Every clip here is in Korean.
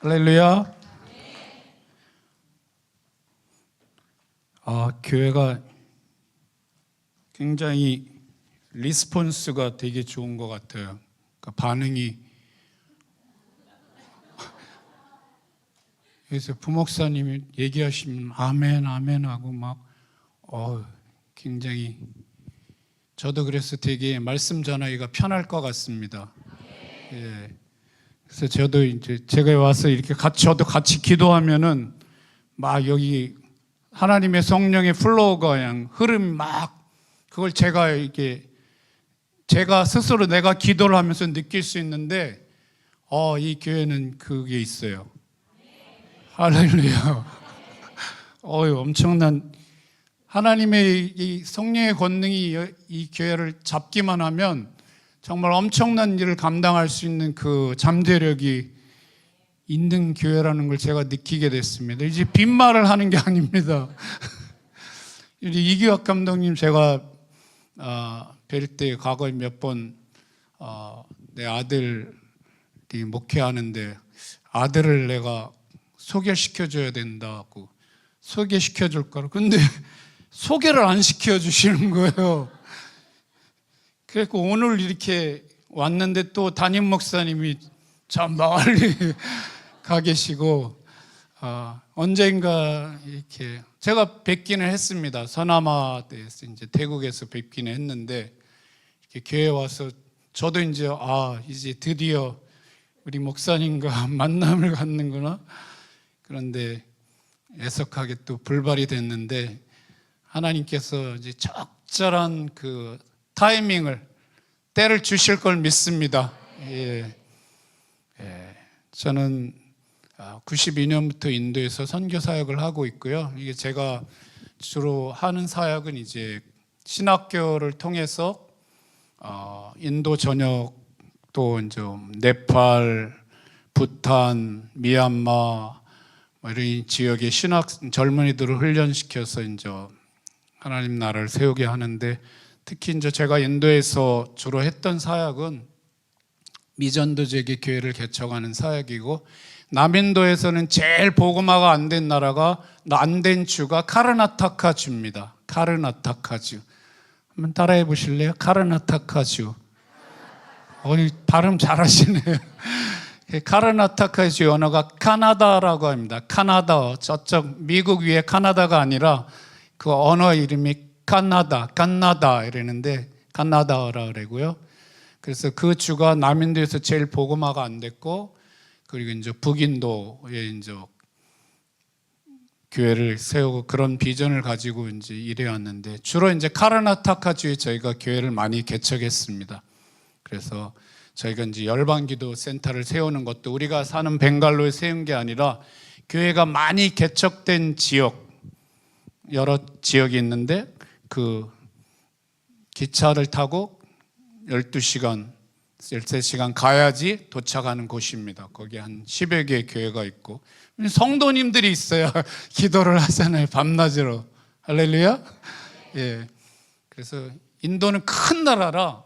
할렐루야. 교회가 굉장히 리스폰스가 되게 좋은 것 같아요. 그러니까 반응이. 그래서 부목사님이 얘기하시면 아멘 아멘 하고 막 굉장히, 저도 그래서 되게 말씀 전하기가 편할 것 같습니다. 예. 그래서 저도 이제 제가 와서 이렇게 저도 같이 기도하면은 막 여기 하나님의 성령의 플로우가 그냥 흐름이 막, 그걸 제가 스스로 내가 기도를 하면서 느낄 수 있는데, 이 교회는 그게 있어요. 할렐루야. 엄청난 하나님의 이 성령의 권능이 이 교회를 잡기만 하면 정말 엄청난 일을 감당할 수 있는 그 잠재력이 있는 교회라는 걸 제가 느끼게 됐습니다. 이제 빈말을 하는 게 아닙니다. 이기학 감독님 제가 뵐 때 과거에 몇 번 내 아들이 목회하는데 아들을 내가 소개시켜줘야 된다고 소개시켜줄 거라. 근데 소개를 안 시켜주시는 거예요. 그래서 오늘 이렇게 왔는데 또 담임 목사님이 참 멀리 가 계시고, 언젠가 이렇게 제가 뵙기는 했습니다. 서남아에서 이제 태국에서 뵙기는 했는데, 이렇게 교회 와서 저도 이제 드디어 우리 목사님과 만남을 갖는구나. 그런데 애석하게 또 불발이 됐는데, 하나님께서 이제 적절한 그 타이밍을, 때를 주실 걸 믿습니다. 저는 92년부터 인도에서 선교 사역을 하고 있고요. 이게 제가 주로 하는 사역은 이제 신학교를 통해서 인도 전역도 이제 네팔, 부탄, 미얀마 이런 지역의 신학 젊은이들을 훈련시켜서 이제 하나님 나라를 세우게 하는데, 특히 이제 제가 인도에서 주로 했던 사역은 미전도 지역의 교회를 개척하는 사역이고, 남인도에서는 제일 복음화가 안 된 나라가, 안 된 주가 카르나타카 주입니다. 카르나타카 주. 한번 따라해 보실래요? 카르나타카 주. 발음 잘하시네요. 카르나타카 주 언어가 카나다라고 합니다. 카나다, 저쪽 미국 위에 카나다가 아니라 그 언어 이름이 칸나다 이러는데 칸나다라 그러고요. 그래서 그 주가 남인도에서 제일 복음화가 안 됐고, 그리고 이제 북인도에 이제 교회를 세우고 그런 비전을 가지고 이제 일해왔는데, 주로 이제 카르나타카 주에 저희가 교회를 많이 개척했습니다. 그래서 저희가 이제 열방기도 센터를 세우는 것도 우리가 사는 벵갈로에 세운 게 아니라, 교회가 많이 개척된 지역, 여러 지역이 있는데 그 기차를 타고 12시간, 13시간 가야지 도착하는 곳입니다. 거기 한 10여 개의 교회가 있고 성도님들이 있어야 기도를 하잖아요, 밤낮으로. 할렐루야. 그래서 인도는 큰 나라라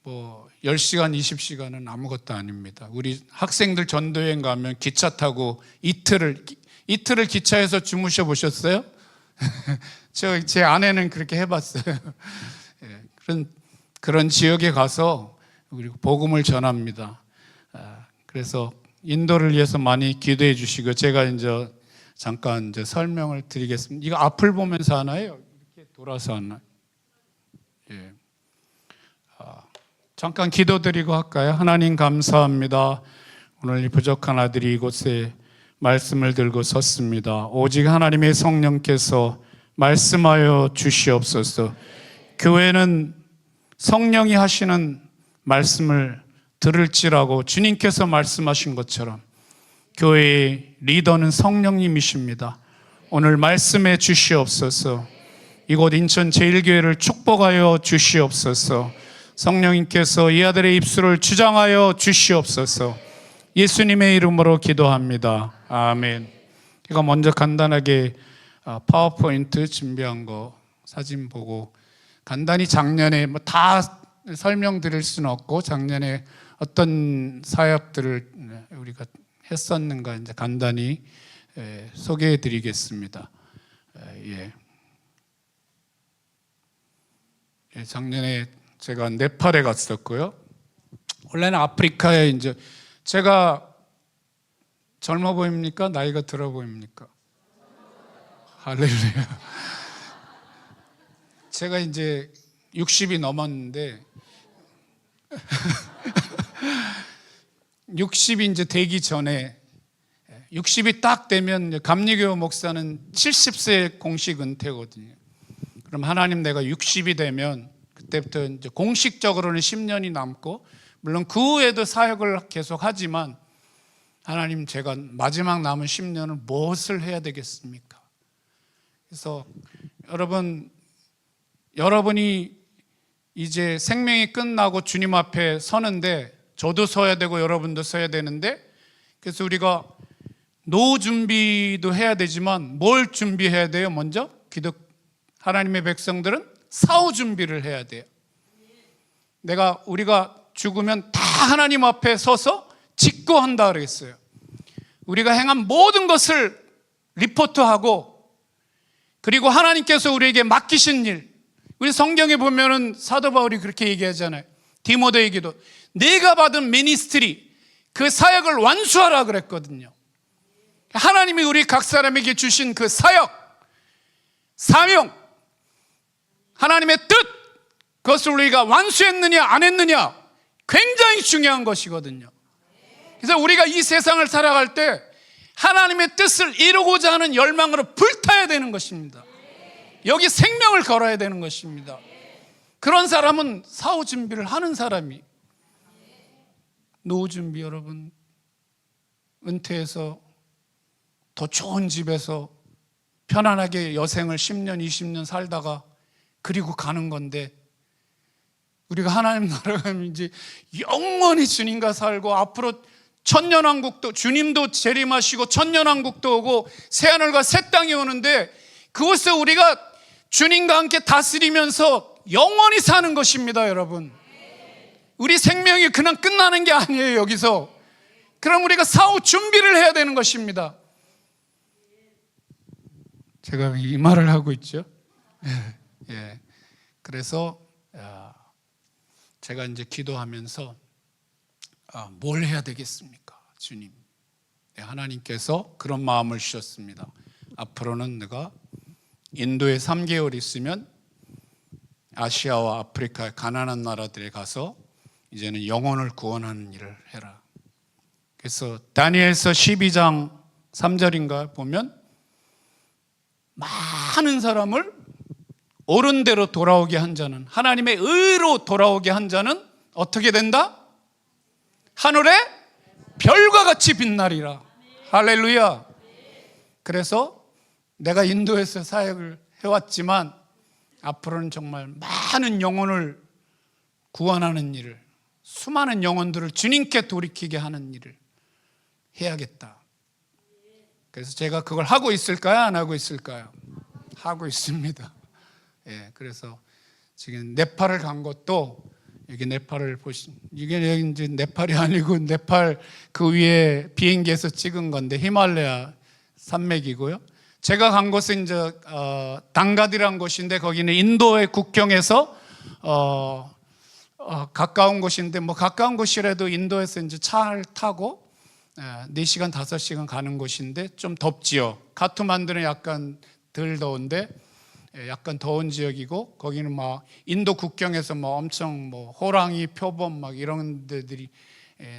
10시간, 20시간은 아무것도 아닙니다. 우리 학생들 전도여행 가면 기차 타고 이틀을 기차에서 주무셔 보셨어요? 제 아내는 그렇게 해봤어요. 그런 지역에 가서 우리 복음을 전합니다. 그래서 인도를 위해서 많이 기도해 주시고, 제가 이제 잠깐 이제 설명을 드리겠습니다. 이거 앞을 보면서 하나요? 이렇게 돌아서 하나요? 잠깐 기도드리고 할까요? 하나님 감사합니다. 오늘 이 부족한 아들이 이곳에 말씀을 들고 섰습니다. 오직 하나님의 성령께서 말씀하여 주시옵소서. 교회는 성령이 하시는 말씀을 들을지라고 주님께서 말씀하신 것처럼 교회의 리더는 성령님이십니다. 오늘 말씀해 주시옵소서. 이곳 인천 제1교회를 축복하여 주시옵소서. 성령님께서 이 아들의 입술을 주장하여 주시옵소서. 예수님의 이름으로 기도합니다. 아멘. 제가 먼저 간단하게 파워포인트 준비한 거 사진 보고 간단히 작년에 다 설명드릴 수는 없고, 작년에 어떤 사역들을 우리가 했었는가 이제 간단히 소개해 드리겠습니다. 작년에 제가 네팔에 갔었고요. 원래는 아프리카에 이제 제가 젊어 보입니까? 나이가 들어 보입니까? 할렐루야. 제가 이제 60이 넘었는데 60이 이제 되기 전에 60이 딱 되면 감리교 목사는 70세 공식 은퇴거든요. 그럼 하나님 내가 60이 되면 그때부터 이제 공식적으로는 10년이 남고 물론 그 후에도 사역을 계속 하지만 하나님 제가 마지막 남은 10년을 무엇을 해야 되겠습니까? 그래서 여러분이 이제 생명이 끝나고 주님 앞에 서는데 저도 서야 되고 여러분도 서야 되는데 그래서 우리가 노후 준비도 해야 되지만 뭘 준비해야 돼요? 먼저 하나님의 백성들은 사후 준비를 해야 돼요. 우리가 죽으면 다 하나님 앞에 서서 직고한다 그랬어요. 우리가 행한 모든 것을 리포트하고 그리고 하나님께서 우리에게 맡기신 일, 우리 성경에 보면은 사도 바울이 그렇게 얘기하잖아요. 디모데에게도 내가 받은 미니스트리, 그 사역을 완수하라 그랬거든요. 하나님이 우리 각 사람에게 주신 그 사역, 사명, 하나님의 뜻, 그것을 우리가 완수했느냐 안 했느냐 굉장히 중요한 것이거든요. 그래서 우리가 이 세상을 살아갈 때 하나님의 뜻을 이루고자 하는 열망으로 불타야 되는 것입니다. 여기 생명을 걸어야 되는 것입니다. 그런 사람은 사후 준비를 하는 사람이. 노후 준비, 여러분 은퇴해서 더 좋은 집에서 편안하게 여생을 10년 20년 살다가 그리고 가는 건데 우리가 하나님 나라 가면 이제 영원히 주님과 살고 앞으로 천년왕국도 주님도 재림하시고 천년왕국도 오고 새하늘과 새 땅이 오는데 그곳에 우리가 주님과 함께 다스리면서 영원히 사는 것입니다. 여러분, 우리 생명이 그냥 끝나는 게 아니에요. 여기서 그럼 우리가 사후 준비를 해야 되는 것입니다. 제가 이 말을 하고 있죠. 그래서 제가 이제 기도하면서 뭘 해야 되겠습니까? 주님, 하나님께서 그런 마음을 주셨습니다. 앞으로는 내가 인도에 3개월 있으면 아시아와 아프리카 가난한 나라들에 가서 이제는 영혼을 구원하는 일을 해라. 그래서 다니엘서 12장 3절인가 보면 많은 사람을 옳은 대로 돌아오게 한 자는, 하나님의 의로 돌아오게 한 자는 어떻게 된다? 하늘의 별과 같이 빛나리라. 할렐루야. 그래서 내가 인도에서 사역을 해왔지만 앞으로는 정말 많은 영혼을 구원하는 일을, 수많은 영혼들을 주님께 돌이키게 하는 일을 해야겠다. 그래서 제가 그걸 하고 있을까요? 안 하고 있을까요? 하고 있습니다. 그래서 지금 네팔을 간 것도, 여기 네팔을 이게 이제 네팔이 아니고 네팔 그 위에 비행기에서 찍은 건데 히말라야 산맥이고요. 제가 간 곳은 이제 당가디라는 곳인데 거기는 인도의 국경에서 가까운 곳인데 뭐 가까운 곳이라도 인도에서 이제 차를 타고 4시간 5시간 가는 곳인데 좀 덥지요. 카트만두는 약간 덜 더운데 약간 더운 지역이고 거기는 막 인도 국경에서 뭐 엄청 뭐 호랑이, 표범 막 이런 데들이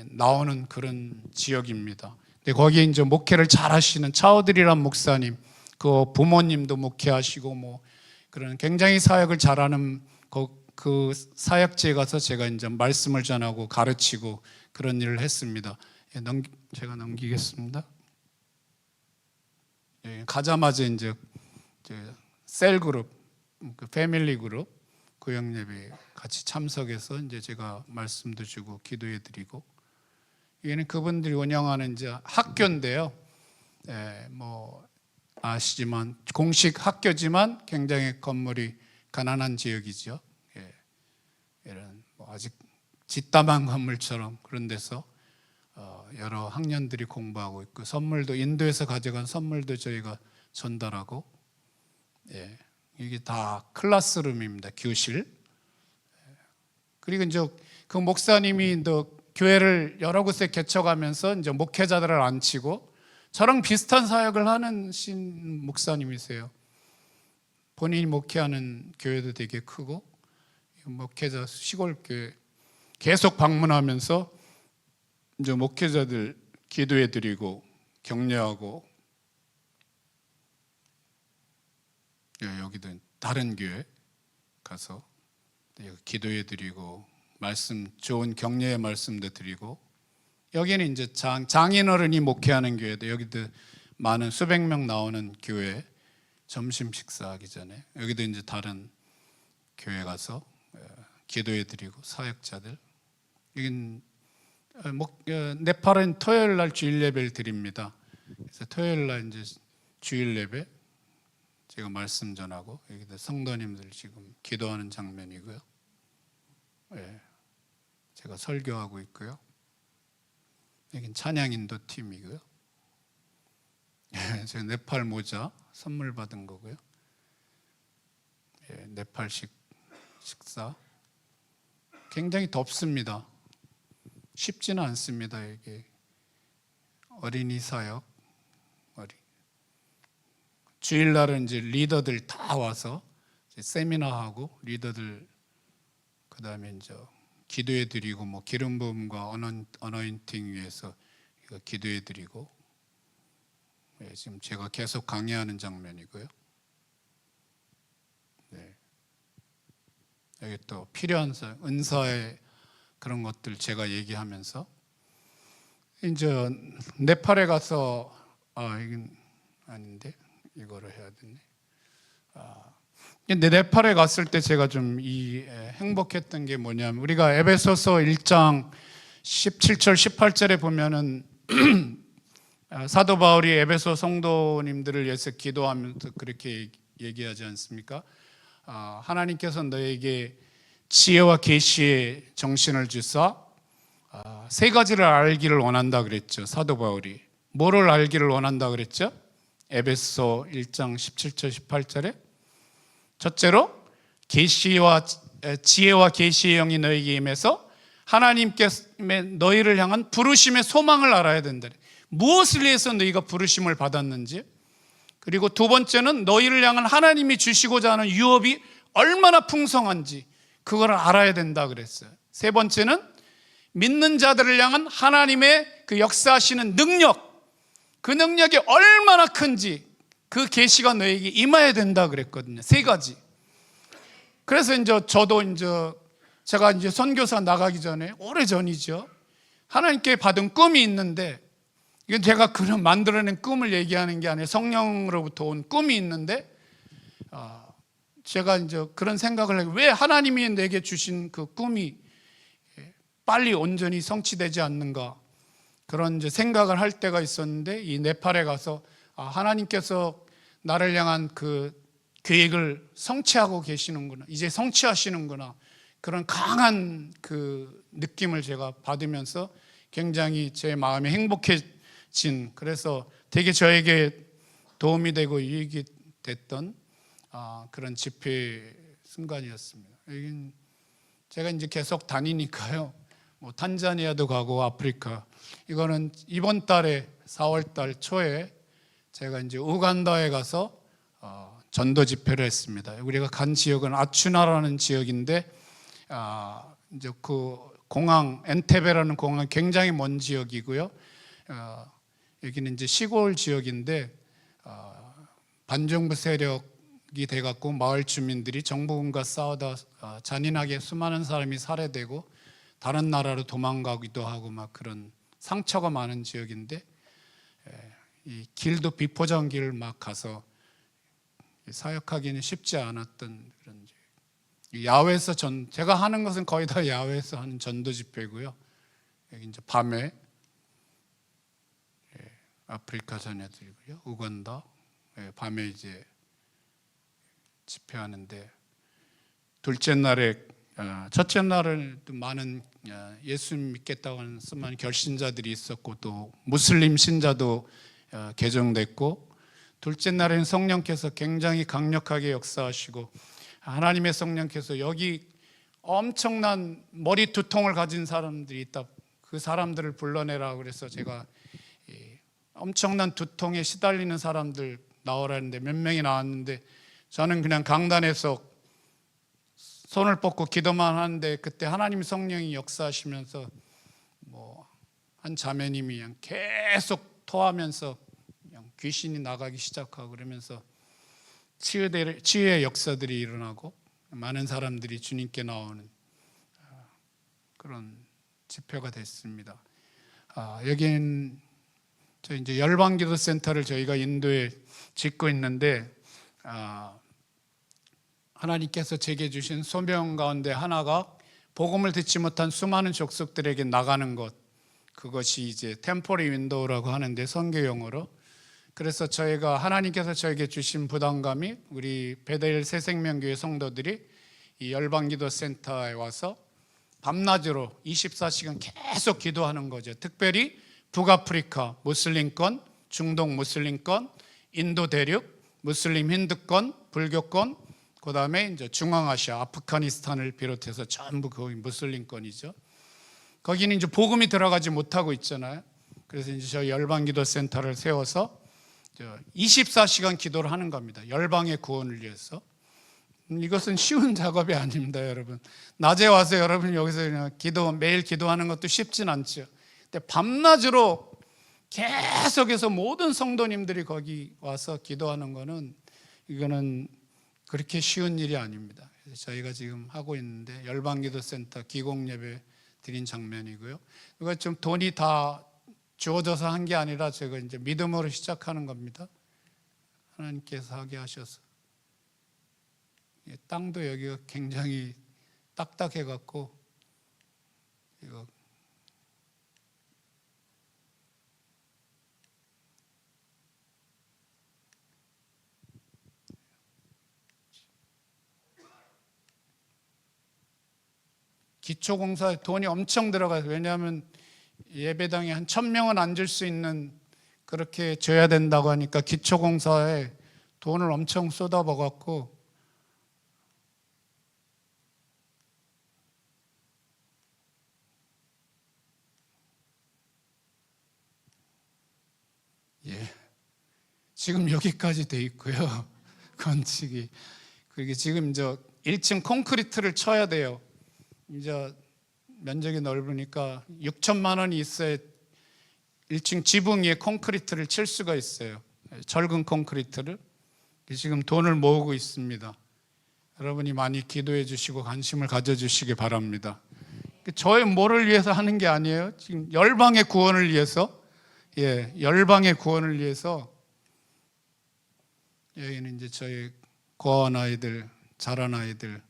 나오는 그런 지역입니다. 근데 거기에 이제 목회를 잘 하시는 차오드리란 목사님, 그 부모님도 목회하시고 뭐 그런 굉장히 사역을 잘하는 그 사역지에 가서 제가 이제 말씀을 전하고 가르치고 그런 일을 했습니다. 제가 넘기겠습니다. 가자마자 이제 셀 그룹, 그 패밀리 그룹 구역 예배 같이 참석해서 이제 제가 말씀도 주고 기도해 드리고, 이게는 그분들이 운영하는 이제 학교인데요. 뭐 아시지만 공식 학교지만 굉장히 건물이 가난한 지역이죠. 이런 뭐 아직 짓담한 건물처럼 그런 데서 여러 학년들이 공부하고 있고 선물도 인도에서 가져간 선물도 저희가 전달하고 이게 다 클래스룸입니다. 교실. 그리고 이제 그 목사님이 또 교회를 여러 곳에 개척하면서 이제 목회자들을 앉히고 저랑 비슷한 사역을 하는 신 목사님이세요. 본인이 목회하는 교회도 되게 크고 목회자 시골 교회 계속 방문하면서 이제 목회자들 기도해드리고 격려하고 여기도 다른 교회 가서 기도해드리고 말씀 좋은 격려의 말씀도 드리고 여기는 이제 장인어른이 목회하는 교회도 여기도 많은 수백 명 나오는 교회 점심 식사하기 전에 여기도 이제 다른 교회 가서 기도해드리고 사역자들 여긴 네팔은 토요일 날 주일 예배를 드립니다. 그래서 토요일 날 이제 주일 예배 제가 말씀 전하고 여기도 성도님들 지금 기도하는 장면이고요. 제가 설교하고 있고요. 여긴 찬양 인도 팀이고요. 제가 네팔 모자 선물 받은 거고요. 네팔식 식사. 굉장히 덥습니다. 쉽지는 않습니다. 이게 어린이 사역, 주일날은 이제 리더들 다 와서 이제 세미나하고 리더들 그 다음에 이제 기도해드리고 뭐 기름 부음과 어너인팅 위해서 기도해드리고 지금 제가 계속 강의하는 장면이고요. 여기 또 필요한 은사의 그런 것들 제가 얘기하면서 이제 네팔에 가서 이건 아닌데 이거를 해야 되네. 근데 네팔에 갔을 때 제가 좀 행복했던 게 뭐냐면 우리가 에베소서 1장 17절 18절에 보면은 사도 바울이 에베소 성도님들을 위해서 기도하면서 그렇게 얘기하지 않습니까? 하나님께서 너에게 지혜와 계시의 정신을 주사 세 가지를 알기를 원한다 그랬죠. 사도 바울이 뭐를 알기를 원한다 그랬죠? 에베소 1장 17절 18절에 첫째로 계시와 지혜와 계시의 영이 너에게 임해서 하나님께서 너희를 향한 부르심의 소망을 알아야 된다. 무엇을 위해서 너희가 부르심을 받았는지, 그리고 두 번째는 너희를 향한 하나님이 주시고자 하는 유업이 얼마나 풍성한지 그걸 알아야 된다 그랬어요. 세 번째는 믿는 자들을 향한 하나님의 그 역사하시는 능력, 그 능력이 얼마나 큰지 그 계시가 너에게 임해야 된다 그랬거든요. 세 가지. 그래서 이제 저도 제가 선교사 나가기 전에 오래전이죠. 하나님께 받은 꿈이 있는데 이건 제가 그런 만들어낸 꿈을 얘기하는 게 아니라 성령으로부터 온 꿈이 있는데 제가 이제 그런 생각을 해요. 왜 하나님이 내게 주신 그 꿈이 빨리 온전히 성취되지 않는가 그런 이제 생각을 할 때가 있었는데 이 네팔에 가서 하나님께서 나를 향한 그 계획을 성취하고 계시는구나, 이제 성취하시는구나 그런 강한 그 느낌을 제가 받으면서 굉장히 제 마음이 행복해진, 그래서 되게 저에게 도움이 되고 유익이 됐던 그런 집회 순간이었습니다. 제가 이제 계속 다니니까요. 뭐 탄자니아도 가고 아프리카. 이거는 이번 달에 4월 달 초에 제가 이제 우간다에 가서 전도 집회를 했습니다. 우리가 간 지역은 아추나라는 지역인데 이제 그 공항 엔테베라는 공항 굉장히 먼 지역이고요. 여기는 이제 시골 지역인데 반정부 세력이 돼갖고 마을 주민들이 정부군과 싸우다 잔인하게 수많은 사람이 살해되고 다른 나라로 도망가기도 하고 막 그런 상처가 많은 지역인데 이 길도 비포장길 막 가서 사역하기는 쉽지 않았던 그런 야외에서 제가 하는 것은 거의 다 야외에서 하는 전도 집회고요. 여기 이제 밤에 아프리카 자녀들이고요. 우간다 밤에 이제 집회하는데 둘째 날에 첫째 날은 또 많은 예수 믿겠다고 하는 수많은 결신자들이 있었고 또 무슬림 신자도 개종됐고, 둘째 날에는 성령께서 굉장히 강력하게 역사하시고 하나님의 성령께서 여기 엄청난 머리 두통을 가진 사람들이 있다, 그 사람들을 불러내라 그래서 제가 엄청난 두통에 시달리는 사람들 나오라는데 몇 명이 나왔는데, 저는 그냥 강단에서 손을 뻗고 기도만 하는데 그때 하나님 성령이 역사하시면서 한 자매님이 그냥 계속 토하면서 그냥 귀신이 나가기 시작하고 그러면서 치유의 역사들이 일어나고 많은 사람들이 주님께 나오는 그런 집회가 됐습니다. 여기는 저 이제 열방기도 센터를 저희가 인도에 짓고 있는데, 하나님께서 제게 주신 소명 가운데 하나가 복음을 듣지 못한 수많은 족속들에게 나가는 것, 그것이 이제 템포리 윈도우라고 하는데 선교 용어로. 그래서 저희가 하나님께서 저에게 주신 부담감이 우리 베델 새생명교회 성도들이 이 열방기도 센터에 와서 밤낮으로 24시간 계속 기도하는 거죠. 특별히 북아프리카 무슬림권, 중동 무슬림권, 인도 대륙 무슬림 힌두권, 불교권, 그 다음에 이제 중앙아시아, 아프가니스탄을 비롯해서 전부 거의 무슬림권이죠. 거기는 이제 복음이 들어가지 못하고 있잖아요. 그래서 이제 저희 열방기도 센터를 세워서 24시간 기도를 하는 겁니다. 열방의 구원을 위해서. 이것은 쉬운 작업이 아닙니다, 여러분. 낮에 와서 여러분 여기서 그냥 매일 기도하는 것도 쉽진 않죠. 근데 밤낮으로 계속해서 모든 성도님들이 거기 와서 기도하는 거는, 이거는 그렇게 쉬운 일이 아닙니다. 그래서 저희가 지금 하고 있는데 열방기도 센터 기공 예배 드린 장면이고요. 이거 좀 돈이 다 주어져서 한 게 아니라 제가 이제 믿음으로 시작하는 겁니다. 하나님께서 하게 하셔서. 땅도 여기가 굉장히 딱딱해 갖고 이거 기초공사에 돈이 엄청 들어가요. 왜냐하면 예배당에 한 1,000명은 앉을 수 있는, 그렇게 줘야 된다고 하니까 기초공사에 돈을 엄청 쏟아부어 갖고 지금 여기까지 돼 있고요. 건축이. 그게 지금 1층 콘크리트를 쳐야 돼요. 이제 면적이 넓으니까 6천만 원이 있어야 1층 지붕 위에 콘크리트를 칠 수가 있어요. 절근 콘크리트를. 지금 돈을 모으고 있습니다. 여러분이 많이 기도해 주시고 관심을 가져주시기 바랍니다. 저의 뭐를 위해서 하는 게 아니에요. 지금 열방의 구원을 위해서, 열방의 구원을 위해서. 여기는 이제 저희 고아원 아이들, 자란 아이들,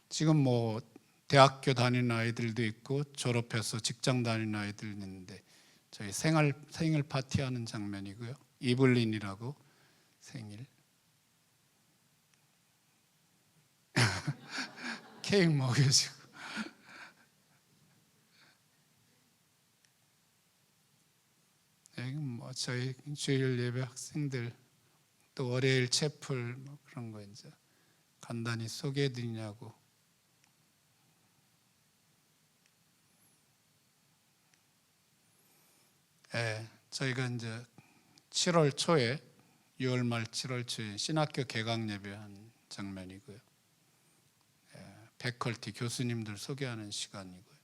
지금 대학교 다니는 아이들도 있고 졸업해서 직장 다니는 아이들 있는데, 저희 생일 파티하는 장면이고요. 이블린이라고 생일 케이크 먹여주고. 여기 저희 주일 예배 학생들, 또 월요일 채플 그런 거 이제 간단히 소개해 드리냐고. 저희가 이제 7월 초에 6월 말 7월 초에 신학교 개강 예배한 장면이고요. 패컬티 교수님들 소개하는 시간이고요.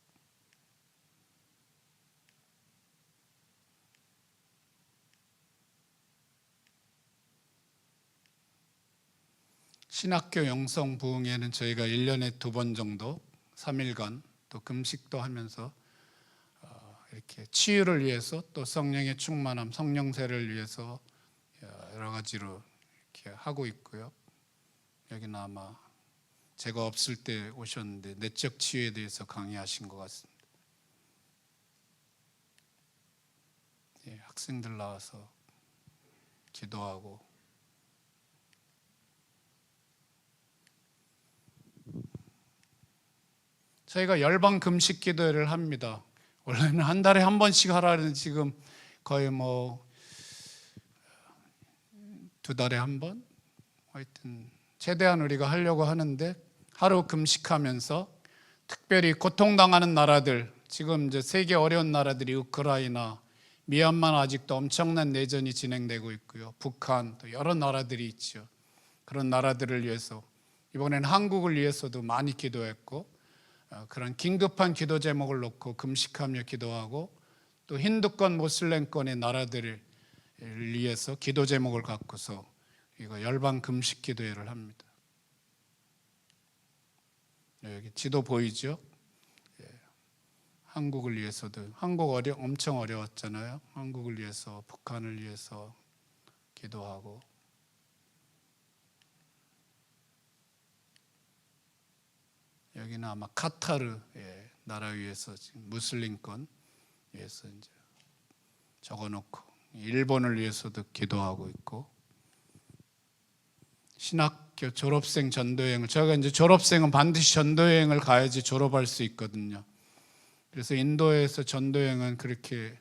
신학교 영성 부흥회는 저희가 1년에 2번 정도 3일간 또 금식도 하면서 이렇게 치유를 위해서, 또 성령의 충만함, 성령세를 위해서 여러 가지로 이렇게 하고 있고요. 여기는 아마 제가 없을 때 오셨는데 내적 치유에 대해서 강의하신 것 같습니다. 학생들 나와서 기도하고. 저희가 열방 금식 기도회를 합니다. 원래는 한 달에 한 번씩 하라는 지금 거의 뭐 두 달에 한 번? 하여튼 최대한 우리가 하려고 하는데 하루 금식하면서 특별히 고통당하는 나라들, 지금 이제 세계 어려운 나라들이 우크라이나, 미얀마는 아직도 엄청난 내전이 진행되고 있고요. 북한, 또 여러 나라들이 있죠. 그런 나라들을 위해서 이번에는 한국을 위해서도 많이 기도했고 그런 긴급한 기도 제목을 놓고 금식하며 기도하고 또 힌두권, 모슬렘권의 나라들을 위해서 기도 제목을 갖고서 이거 열방 금식 기도회를 합니다. 여기 지도 보이죠? 예. 한국을 위해서도, 한국 엄청 어려웠잖아요. 한국을 위해서, 북한을 위해서 기도하고, 여기는 아마 카타르 나라 위해서 지금 무슬림권 위해서 이제 적어놓고, 일본을 위해서도 기도하고 있고, 신학교 졸업생 전도여행을, 제가 이제 졸업생은 반드시 전도여행을 가야지 졸업할 수 있거든요. 그래서 인도에서 전도여행은 그렇게,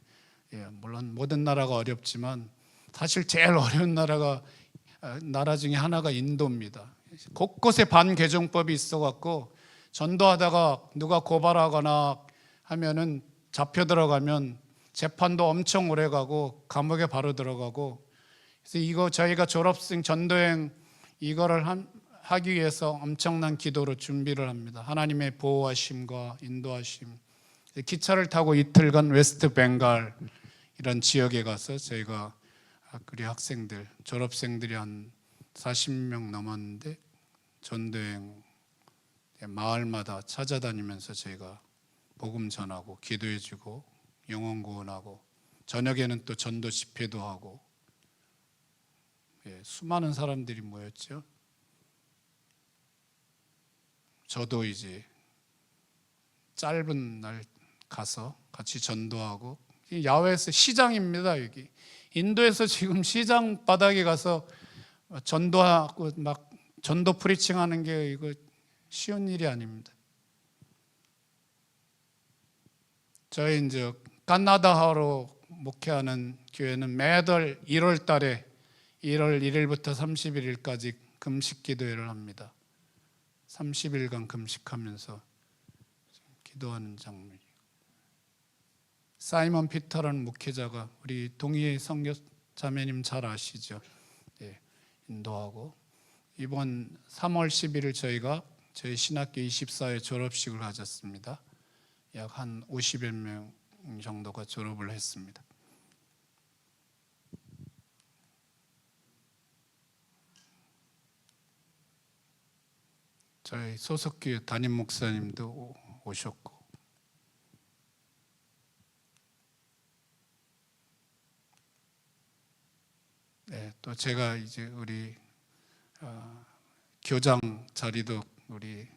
물론 모든 나라가 어렵지만 사실 제일 어려운 나라 중에 하나가 인도입니다. 곳곳에 반개종법이 있어갖고 전도하다가 누가 고발하거나 하면은 잡혀 들어가면 재판도 엄청 오래 가고 감옥에 바로 들어가고, 그래서 이거 저희가 졸업생 전도여행 이거를 하기 위해서 엄청난 기도로 준비를 합니다. 하나님의 보호하심과 인도하심. 기차를 타고 이틀간 웨스트 벵갈 이런 지역에 가서 저희가 우리 학생들, 졸업생들이 한 40명 넘었는데 전도여행 마을마다 찾아다니면서 저희가 복음 전하고 기도해주고 영혼 구원하고, 저녁에는 또 전도 집회도 하고, 수많은 사람들이 모였죠. 저도 이제 짧은 날 가서 같이 전도하고, 야외에서 시장입니다. 여기 인도에서 지금 시장 바닥에 가서 전도하고 막 전도 프리칭하는 게 이거 쉬운 일이 아닙니다. 저희 이제 카나다하로 목회하는 교회는 매달 1월 달에 1월 1일부터 31일까지 금식 기도회를 합니다. 30일간 금식하면서 기도하는 장면이. 사이먼 피터라는 목회자가, 우리 동희 선교 자매님 잘 아시죠? 인도하고, 이번 3월 11일 저희가 저희 신학교 24회 졸업식을 가졌습니다. 약 한 50여 명 정도가 졸업을 했습니다. 저희 소속교회 담임 목사님도 오셨고, 또 제가 이제 우리 교장 자리도 우리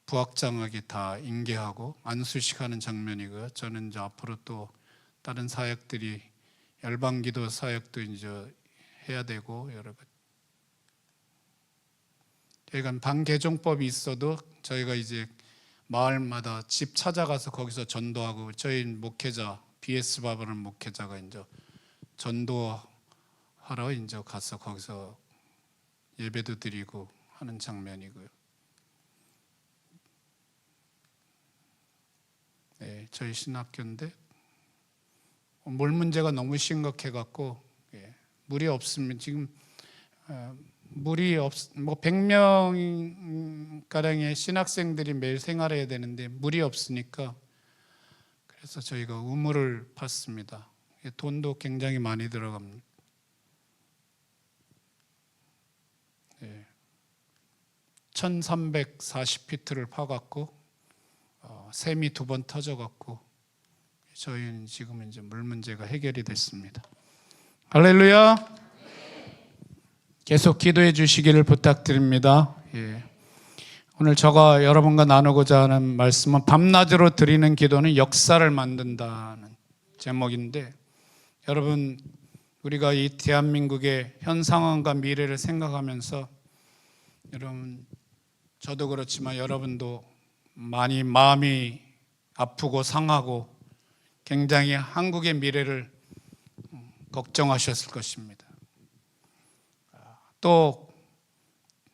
부학장에게 다 인계하고 안수식하는 장면이고요. 저는 이제 앞으로 또 다른 사역들이, 열방기도 사역도 이제 해야 되고, 여러 가지. 저희가 반개종법이 있어도 저희가 이제 마을마다 집 찾아가서 거기서 전도하고, 저희 목회자 BS 바바라는 목회자가 이제 전도하러 이제 가서 거기서 예배도 드리고 하는 장면이고요. 저희 신학교인데 물 문제가 너무 심각해 갖고 물이 없으면 지금 물이 뭐 100명 가량의 신학생들이 매일 생활해야 되는데 물이 없으니까, 그래서 저희가 우물을 팠습니다. 돈도 굉장히 많이 들어갑니다. 1340피트를 파갖고 샘이 2번 터져갖고 저희는 지금 이제 물 문제가 해결이 됐습니다. 할렐루야. 계속 기도해 주시기를 부탁드립니다. 오늘 제가 여러분과 나누고자 하는 말씀은 밤낮으로 드리는 기도는 역사를 만든다는 제목인데, 여러분, 우리가 이 대한민국의 현 상황과 미래를 생각하면서, 여러분, 저도 그렇지만 여러분도 많이 마음이 아프고 상하고 굉장히 한국의 미래를 걱정하셨을 것입니다. 또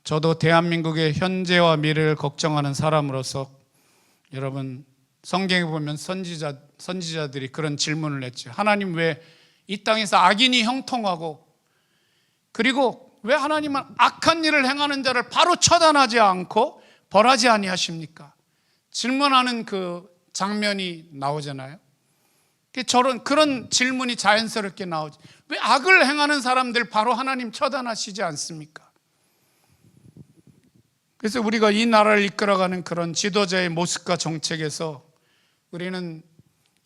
저도 대한민국의 현재와 미래를 걱정하는 사람으로서 여러분 성경에 보면 선지자들이 그런 질문을 했죠. 하나님 왜 이 땅에서 악인이 형통하고 그리고 왜 하나님은 악한 일을 행하는 자를 바로 처단하지 않고 벌하지 아니하십니까? 질문하는 그 장면이 나오잖아요. 그런 질문이 자연스럽게 나오죠. 왜 악을 행하는 사람들 바로 하나님 처단하시지 않습니까? 그래서 우리가 이 나라를 이끌어가는 그런 지도자의 모습과 정책에서 우리는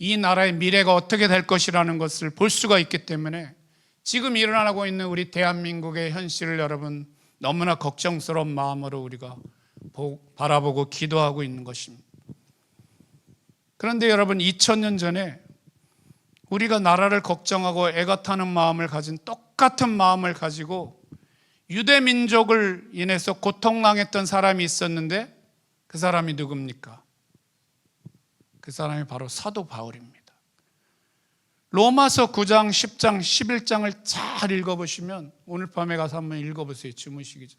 이 나라의 미래가 어떻게 될 것이라는 것을 볼 수가 있기 때문에 지금 일어나고 있는 우리 대한민국의 현실을 여러분 너무나 걱정스러운 마음으로 우리가 바라보고 기도하고 있는 것입니다. 그런데 여러분 2000년 전에 우리가 나라를 걱정하고 애가 타는 마음을 가진 똑같은 마음을 가지고 유대 민족을 인해서 고통당했던 사람이 있었는데 그 사람이 누굽니까? 그 사람이 바로 사도 바울입니다. 로마서 9장, 10장, 11장을 잘 읽어보시면 오늘 밤에 가서 한번 읽어보세요. 주무시기 전에.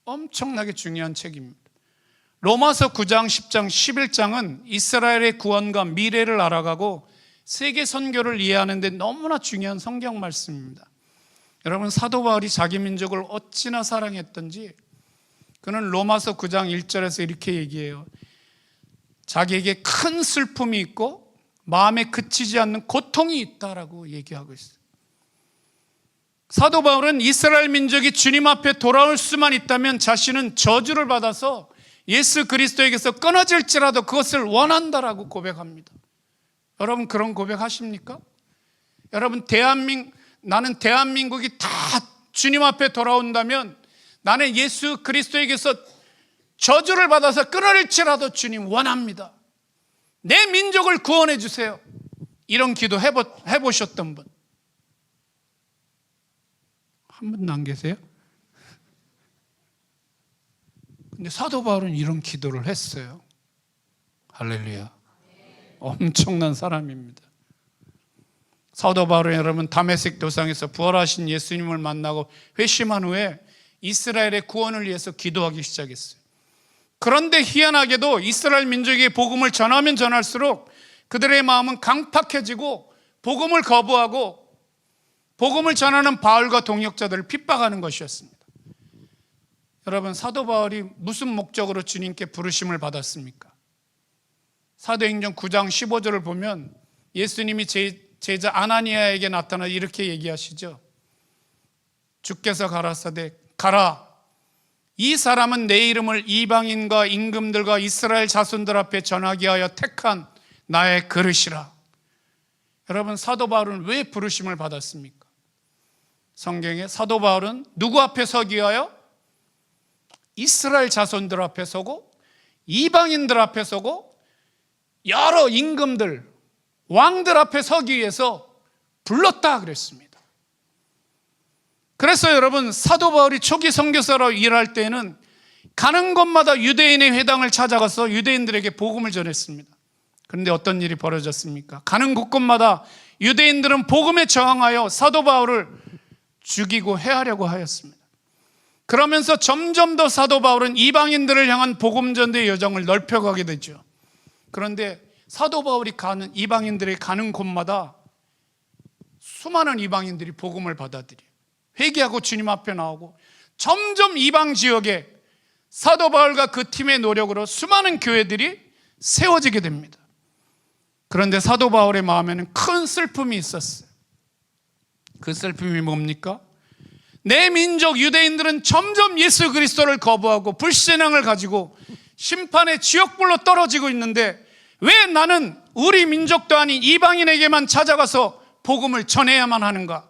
엄청나게 중요한 책입니다. 로마서 9장, 10장, 11장은 이스라엘의 구원과 미래를 알아가고 세계 선교를 이해하는 데 너무나 중요한 성경 말씀입니다. 여러분 사도 바울이 자기 민족을 어찌나 사랑했던지 그는 로마서 9장 1절에서 이렇게 얘기해요. 자기에게 큰 슬픔이 있고 마음에 그치지 않는 고통이 있다라고 얘기하고 있어요. 사도 바울은 이스라엘 민족이 주님 앞에 돌아올 수만 있다면 자신은 저주를 받아서 예수 그리스도에게서 끊어질지라도 그것을 원한다라고 고백합니다. 여러분 그런 고백하십니까? 여러분 나는 대한민국이 다 주님 앞에 돌아온다면 나는 예수 그리스도에게서 저주를 받아서 끊어질지라도 주님 원합니다. 내 민족을 구원해 주세요. 이런 기도 해보셨던 분? 한 분도 안 계세요? 근데 사도 바울은 이런 기도를 했어요. 할렐루야. 엄청난 사람입니다. 사도 바울은 여러분 다메섹 도상에서 부활하신 예수님을 만나고 회심한 후에 이스라엘의 구원을 위해서 기도하기 시작했어요. 그런데 희한하게도 이스라엘 민족에게 복음을 전하면 전할수록 그들의 마음은 강팍해지고 복음을 거부하고 복음을 전하는 바울과 동역자들을 핍박하는 것이었습니다. 여러분 사도 바울이 무슨 목적으로 주님께 부르심을 받았습니까? 사도행전 9장 15절을 보면 예수님이 제자 아나니아에게 나타나 이렇게 얘기하시죠. 주께서 가라사대 가라, 이 사람은 내 이름을 이방인과 임금들과 이스라엘 자손들 앞에 전하게 하여 택한 나의 그릇이라. 여러분 사도 바울은 왜 부르심을 받았습니까? 성경에 사도 바울은 누구 앞에 서기 위하여? 이스라엘 자손들 앞에 서고 이방인들 앞에 서고 여러 임금들, 왕들 앞에 서기 위해서 불렀다 그랬습니다. 그래서 여러분 사도 바울이 초기 선교사로 일할 때는 가는 곳마다 유대인의 회당을 찾아가서 유대인들에게 복음을 전했습니다. 그런데 어떤 일이 벌어졌습니까? 가는 곳곳마다 유대인들은 복음에 저항하여 사도 바울을 죽이고 해하려고 하였습니다. 그러면서 점점 더 사도 바울은 이방인들을 향한 복음 전도의 여정을 넓혀가게 되죠. 그런데 사도 바울이 가는 이방인들이 가는 곳마다 수많은 이방인들이 복음을 받아들여요. 회개하고 주님 앞에 나오고 점점 이방 지역에 사도 바울과 그 팀의 노력으로 수많은 교회들이 세워지게 됩니다. 그런데 사도 바울의 마음에는 큰 슬픔이 있었어요. 그 슬픔이 뭡니까? 내 민족 유대인들은 점점 예수 그리스도를 거부하고 불신앙을 가지고 심판의 지옥불로 떨어지고 있는데 왜 나는 우리 민족도 아닌 이방인에게만 찾아가서 복음을 전해야만 하는가?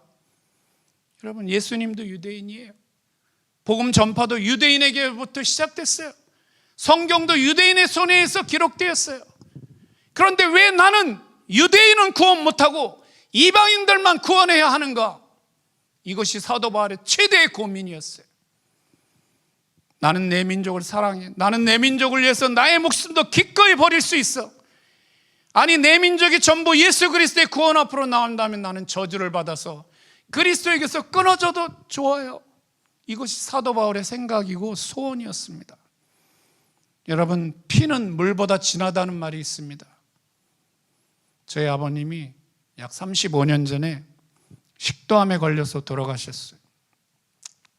여러분 예수님도 유대인이에요. 복음 전파도 유대인에게부터 시작됐어요. 성경도 유대인의 손에서 기록되었어요. 그런데 왜 나는 유대인은 구원 못하고 이방인들만 구원해야 하는가? 이것이 사도 바울의 최대의 고민이었어요. 나는 내 민족을 사랑해. 나는 내 민족을 위해서 나의 목숨도 기꺼이 버릴 수 있어. 아니, 내 민족이 전부 예수 그리스도의 구원 앞으로 나온다면 나는 저주를 받아서 그리스도에게서 끊어져도 좋아요. 이것이 사도 바울의 생각이고 소원이었습니다. 여러분, 피는 물보다 진하다는 말이 있습니다. 저희 아버님이 약 35년 전에 식도암에 걸려서 돌아가셨어요.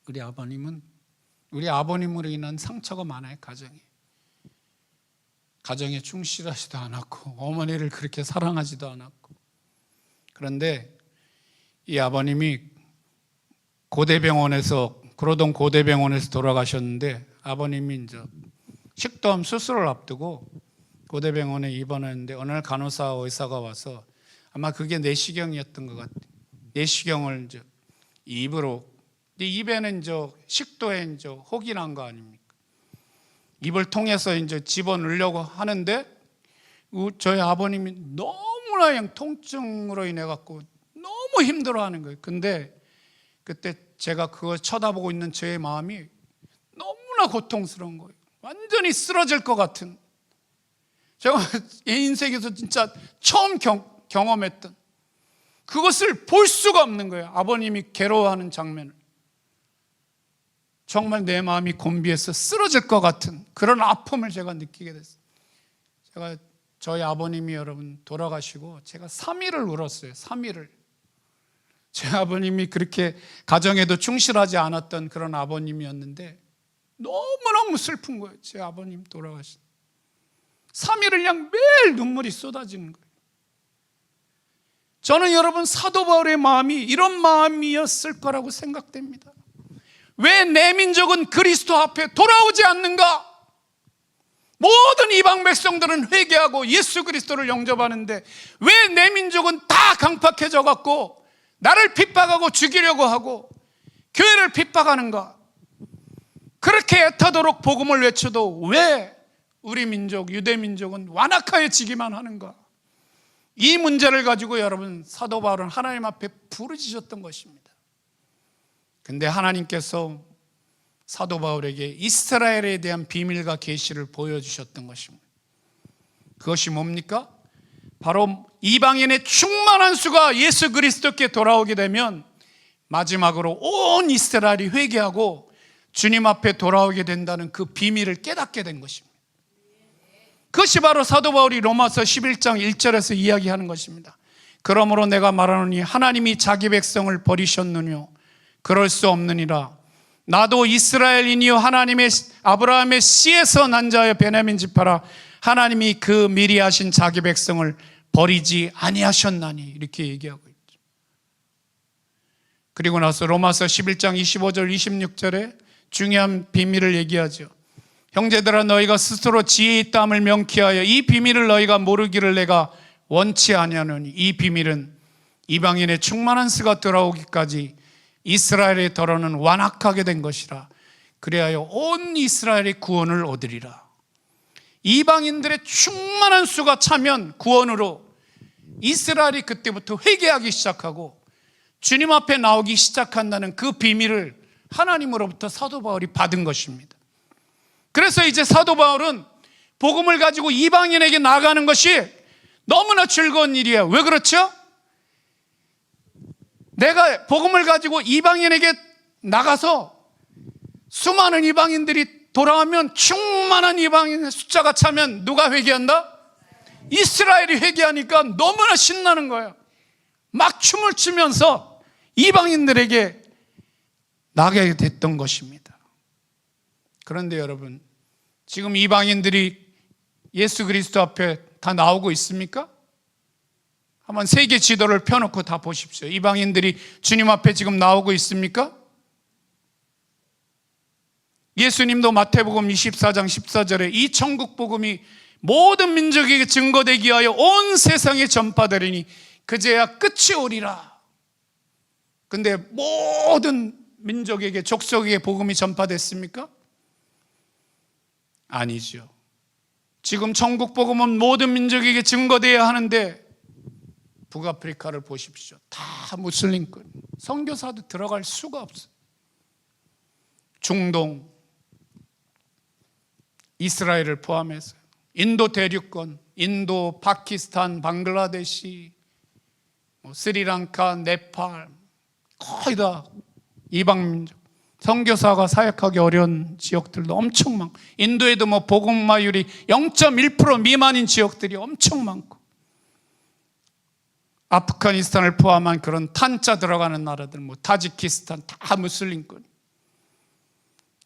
우리 아버님으로 인한 상처가 많아요. 가정에 충실하지도 않았고 어머니를 그렇게 사랑하지도 않았고. 그런데 이 아버님이 구로동 고대병원에서 돌아가셨는데, 아버님이 이제 식도암 수술을 앞두고 고대병원에 입원했는데 어느 날 간호사 의사가 와서, 아마 그게 내시경이었던 것 같아요. 내시경을 이제 입으로, 입에는 이제 식도에 이제 혹이 난 거 아닙니까? 입을 통해서 이제 집어넣으려고 하는데 저희 아버님이 너무나 그냥 통증으로 인해 갖고 너무 힘들어하는 거예요. 근데 그때 제가 그걸 쳐다보고 있는 저의 마음이 너무나 고통스러운 거예요. 완전히 쓰러질 것 같은, 제가 인생에서 진짜 처음 경험했던 그것을 볼 수가 없는 거예요. 아버님이 괴로워하는 장면을. 정말 내 마음이 곤비해서 쓰러질 것 같은 그런 아픔을 제가 느끼게 됐어요. 저희 아버님이 여러분 돌아가시고 제가 3일을 울었어요. 3일을. 제 아버님이 그렇게 가정에도 충실하지 않았던 그런 아버님이었는데 너무너무 슬픈 거예요. 제 아버님 돌아가신 3일을 그냥 매일 눈물이 쏟아지는 거예요. 저는 여러분 사도 바울의 마음이 이런 마음이었을 거라고 생각됩니다. 왜 내 민족은 그리스도 앞에 돌아오지 않는가? 모든 이방 백성들은 회개하고 예수 그리스도를 영접하는데 왜 내 민족은 다 강팍해져 갖고 나를 핍박하고 죽이려고 하고 교회를 핍박하는가? 그렇게 애타도록 복음을 외쳐도 왜 우리 민족, 유대 민족은 완악하여지기만 하는가? 이 문제를 가지고 여러분 사도 바울은 하나님 앞에 부르짖었던 것입니다. 근데 하나님께서 사도 바울에게 이스라엘에 대한 비밀과 계시를 보여주셨던 것입니다. 그것이 뭡니까? 바로 이방인의 충만한 수가 예수 그리스도께 돌아오게 되면 마지막으로 온 이스라엘이 회개하고 주님 앞에 돌아오게 된다는 그 비밀을 깨닫게 된 것입니다. 그것이 바로 사도 바울이 로마서 11장 1절에서 이야기하는 것입니다. 그러므로 내가 말하노니 하나님이 자기 백성을 버리셨느뇨? 그럴 수 없느니라. 나도 이스라엘인이요 하나님의 아브라함의 씨에서 난 자여 베냐민 지파라. 하나님이 그 미리 하신 자기 백성을 버리지 아니하셨나니, 이렇게 얘기하고 있죠. 그리고 나서 로마서 11장 25절 26절에 중요한 비밀을 얘기하죠. 형제들아, 너희가 스스로 지혜 있다함을 명키하여 이 비밀을 너희가 모르기를 내가 원치 아니하노니, 이 비밀은 이방인의 충만한 수가 돌아오기까지 이스라엘의 더러는 완악하게 된 것이라. 그래야 온 이스라엘의 구원을 얻으리라. 이방인들의 충만한 수가 차면 구원으로 이스라엘이 그때부터 회개하기 시작하고 주님 앞에 나오기 시작한다는 그 비밀을 하나님으로부터 사도 바울이 받은 것입니다. 그래서 이제 사도 바울은 복음을 가지고 이방인에게 나가는 것이 너무나 즐거운 일이에요. 왜 그렇죠? 내가 복음을 가지고 이방인에게 나가서 수많은 이방인들이 돌아오면 충만한 이방인의 숫자가 차면 누가 회개한다? 이스라엘이 회개하니까 너무나 신나는 거예요. 막 춤을 추면서 이방인들에게 나가게 됐던 것입니다. 그런데 여러분, 지금 이방인들이 예수 그리스도 앞에 다 나오고 있습니까? 한번 세계 지도를 펴놓고 다 보십시오. 이방인들이 주님 앞에 지금 나오고 있습니까? 예수님도 마태복음 24장 14절에 이 천국 복음이 모든 민족에게 증거되기 위하여 온 세상에 전파되리니 그제야 끝이 오리라. 근데 모든 민족에게, 족속에게 복음이 전파됐습니까? 아니죠. 지금 천국 복음은 모든 민족에게 증거되어야 하는데 북아프리카를 보십시오. 다 무슬림권, 선교사도 들어갈 수가 없어요. 중동, 이스라엘을 포함해서 인도 대륙권, 인도, 파키스탄, 방글라데시, 스리랑카, 네팔 거의 다 이방민족, 선교사가 사역하기 어려운 지역들도 엄청 많고, 인도에도 복음화율이 0.1% 미만인 지역들이 엄청 많고, 아프가니스탄을 포함한 그런 탄자 들어가는 나라들, 타지키스탄 다 무슬림권.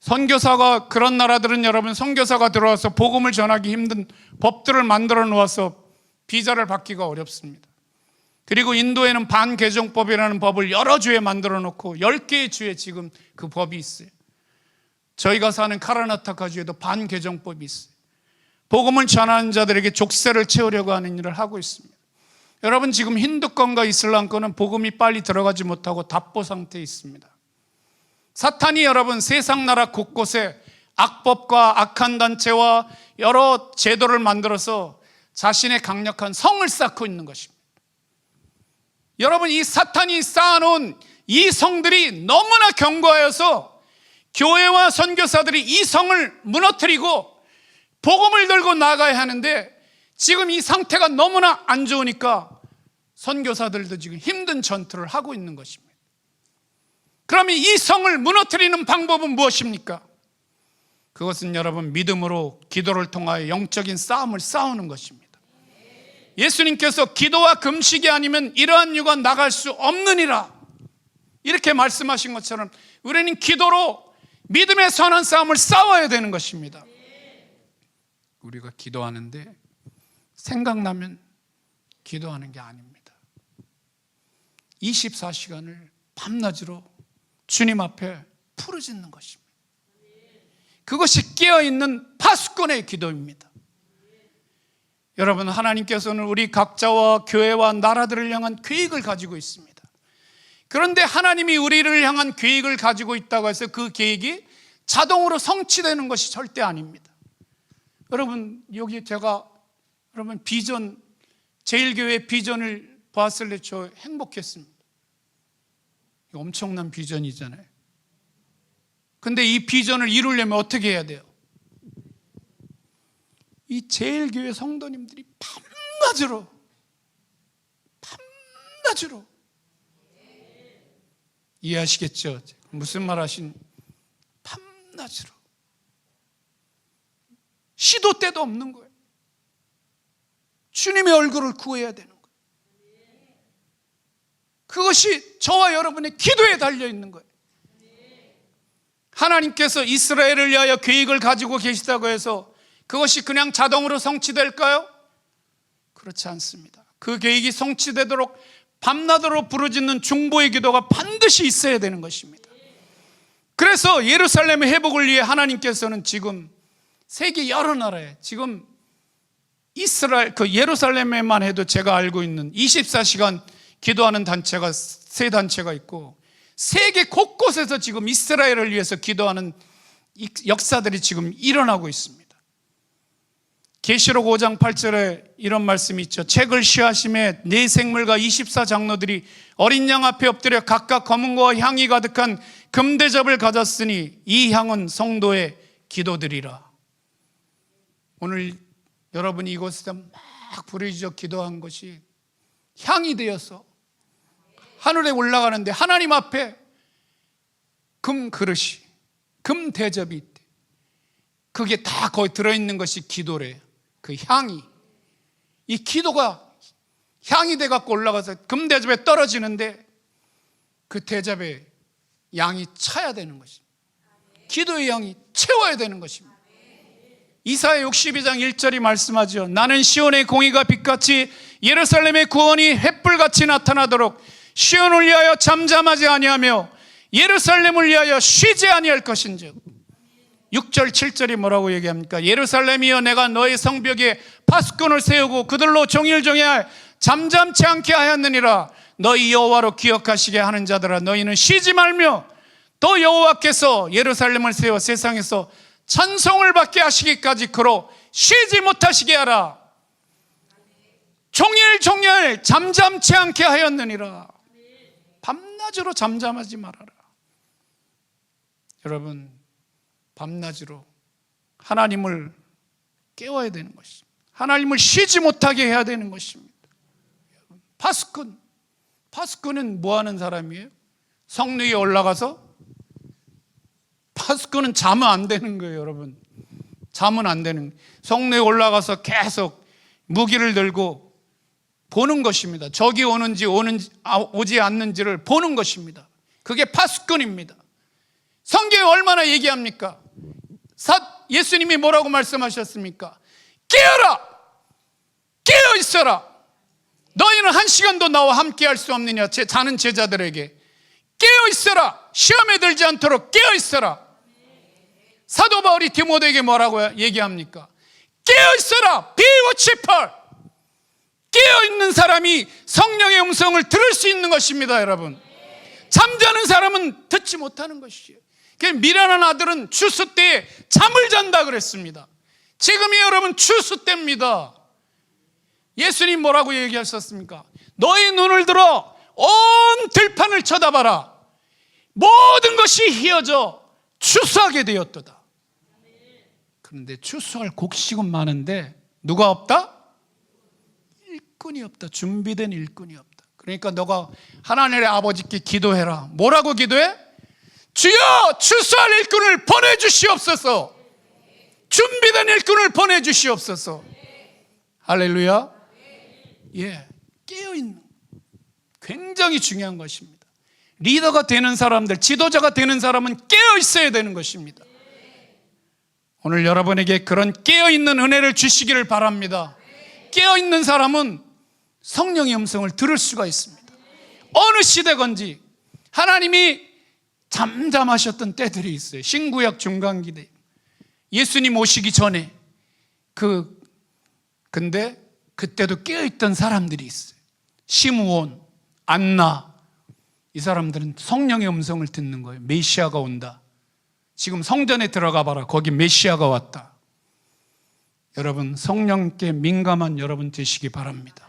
선교사가, 그런 나라들은 여러분 선교사가 들어와서 복음을 전하기 힘든 법들을 만들어 놓아서 비자를 받기가 어렵습니다. 그리고 인도에는 반개종법이라는 법을 여러 주에 만들어 놓고 10개의 주에 지금 그 법이 있어요. 저희가 사는 카라나타카 주에도 반개종법이 있어요. 복음을 전하는 자들에게 족쇄를 채우려고 하는 일을 하고 있습니다. 여러분, 지금 힌두권과 이슬람권은 복음이 빨리 들어가지 못하고 답보 상태에 있습니다. 사탄이 여러분 세상 나라 곳곳에 악법과 악한 단체와 여러 제도를 만들어서 자신의 강력한 성을 쌓고 있는 것입니다. 여러분, 이 사탄이 쌓아놓은 이 성들이 너무나 견고하여서 교회와 선교사들이 이 성을 무너뜨리고 복음을 들고 나가야 하는데, 지금 이 상태가 너무나 안 좋으니까 선교사들도 지금 힘든 전투를 하고 있는 것입니다. 그러면 이 성을 무너뜨리는 방법은 무엇입니까? 그것은 여러분 믿음으로 기도를 통하여 영적인 싸움을 싸우는 것입니다. 예수님께서 기도와 금식이 아니면 이러한 유가 나갈 수 없느니라 이렇게 말씀하신 것처럼 우리는 기도로 믿음의 선한 싸움을 싸워야 되는 것입니다. 우리가 기도하는데 생각나면 기도하는 게 아닙니다. 24시간을 밤낮으로 주님 앞에 부르짖는 것입니다. 그것이 깨어있는 파수꾼의 기도입니다. 여러분, 하나님께서는 우리 각자와 교회와 나라들을 향한 계획을 가지고 있습니다. 그런데 하나님이 우리를 향한 계획을 가지고 있다고 해서 그 계획이 자동으로 성취되는 것이 절대 아닙니다. 여러분, 여기 제가 여러분 비전, 제일교회 비전을 봤을 때 저 행복했습니다. 이거 엄청난 비전이잖아요. 근데 이 비전을 이루려면 어떻게 해야 돼요? 이 제일교회 성도님들이 밤낮으로 이해하시겠죠? 무슨 말 하신? 밤낮으로 시도 때도 없는 거예요. 주님의 얼굴을 구해야 되는 거예요. 그것이 저와 여러분의 기도에 달려있는 거예요. 하나님께서 이스라엘을 위하여 계획을 가지고 계시다고 해서 그것이 그냥 자동으로 성취될까요? 그렇지 않습니다. 그 계획이 성취되도록 밤낮으로 부르짖는 중보의 기도가 반드시 있어야 되는 것입니다. 그래서 예루살렘의 회복을 위해 하나님께서는 지금 세계 여러 나라에, 지금 이스라엘, 예루살렘에만 해도 제가 알고 있는 24시간 기도하는 단체가 3단체가 있고, 세계 곳곳에서 지금 이스라엘을 위해서 기도하는 역사들이 지금 일어나고 있습니다. 계시록 5장 8절에 이런 말씀이 있죠. 책을 시하심에 네 생물과 24장로들이 어린 양 앞에 엎드려 각각 검은고와 향이 가득한 금대접을 가졌으니 이 향은 성도의 기도들이라. 오늘 여러분이 이곳에서 막 부르짖어 기도한 것이 향이 되어서 하늘에 올라가는데, 하나님 앞에 금 그릇이, 금 대접이 있대. 그게 다 거기 들어있는 것이 기도래요. 그 향이, 이 기도가 향이 돼갖고 올라가서 금 대접에 떨어지는데 그 대접에 양이 차야 되는 것입니다. 기도의 양이 채워야 되는 것입니다. 이사야 62장 1절이 말씀하죠. 나는 시온의 공의가 빛같이 예루살렘의 구원이 횃불같이 나타나도록 시온을 위하여 잠잠하지 아니하며 예루살렘을 위하여 쉬지 아니할 것인즉. 6절 7절이 뭐라고 얘기합니까? 예루살렘이여 내가 너의 성벽에 파수꾼을 세우고 그들로 종일 종일 잠잠치 않게 하였느니라. 너희 여호와로 기억하시게 하는 자들아 너희는 쉬지 말며 또 여호와께서 예루살렘을 세워 세상에서 찬송을 받게 하시기까지 그로 쉬지 못하시게 하라. 종일 잠잠치 않게 하였느니라. 밤낮으로 잠잠하지 말아라. 여러분, 밤낮으로 하나님을 깨워야 되는 것입니다. 하나님을 쉬지 못하게 해야 되는 것입니다. 파수꾼은 뭐 하는 사람이에요? 성 위에 올라가서 파수꾼은 자면 안 되는 거예요, 여러분. 자면 안 되는 거예요. 성 위에 올라가서 계속 무기를 들고 보는 것입니다. 적이 오는지 오지 않는지를 보는 것입니다. 그게 파수꾼입니다. 성경에 얼마나 얘기합니까? 예수님이 뭐라고 말씀하셨습니까? 깨어라! 깨어 있어라! 너희는 한 시간도 나와 함께 할 수 없느냐? 자는 제자들에게 깨어 있어라! 시험에 들지 않도록 깨어 있어라! 사도 바울이 디모데에게 뭐라고 얘기합니까? 깨어 있어라! Be watchful! 깨어 있는 사람이 성령의 음성을 들을 수 있는 것입니다, 여러분. 잠자는 사람은 듣지 못하는 것이에요. 미련한 아들은 추수 때에 잠을 잔다 그랬습니다. 지금이 여러분 추수 때입니다. 예수님 뭐라고 얘기하셨습니까? 너희 눈을 들어 온 들판을 쳐다봐라. 모든 것이 휘어져 추수하게 되었도다. 그런데 추수할 곡식은 많은데 누가 없다? 일꾼이 없다. 준비된 일꾼이 없다. 그러니까 너가 하나님의 아버지께 기도해라. 뭐라고 기도해? 주여, 추수할 일꾼을 보내주시옵소서. 준비된 일꾼을 보내주시옵소서. 할렐루야. 예, 깨어있는, 굉장히 중요한 것입니다. 리더가 되는 사람들, 지도자가 되는 사람은 깨어 있어야 되는 것입니다. 오늘 여러분에게 그런 깨어있는 은혜를 주시기를 바랍니다. 깨어있는 사람은 성령의 음성을 들을 수가 있습니다. 어느 시대건지 하나님이 잠잠하셨던 때들이 있어요. 신구약 중간기대, 예수님 오시기 전에 근데 그때도 깨어있던 사람들이 있어요. 시므온, 안나, 이 사람들은 성령의 음성을 듣는 거예요. 메시아가 온다. 지금 성전에 들어가 봐라. 거기 메시아가 왔다. 여러분, 성령께 민감한 여러분 되시기 바랍니다.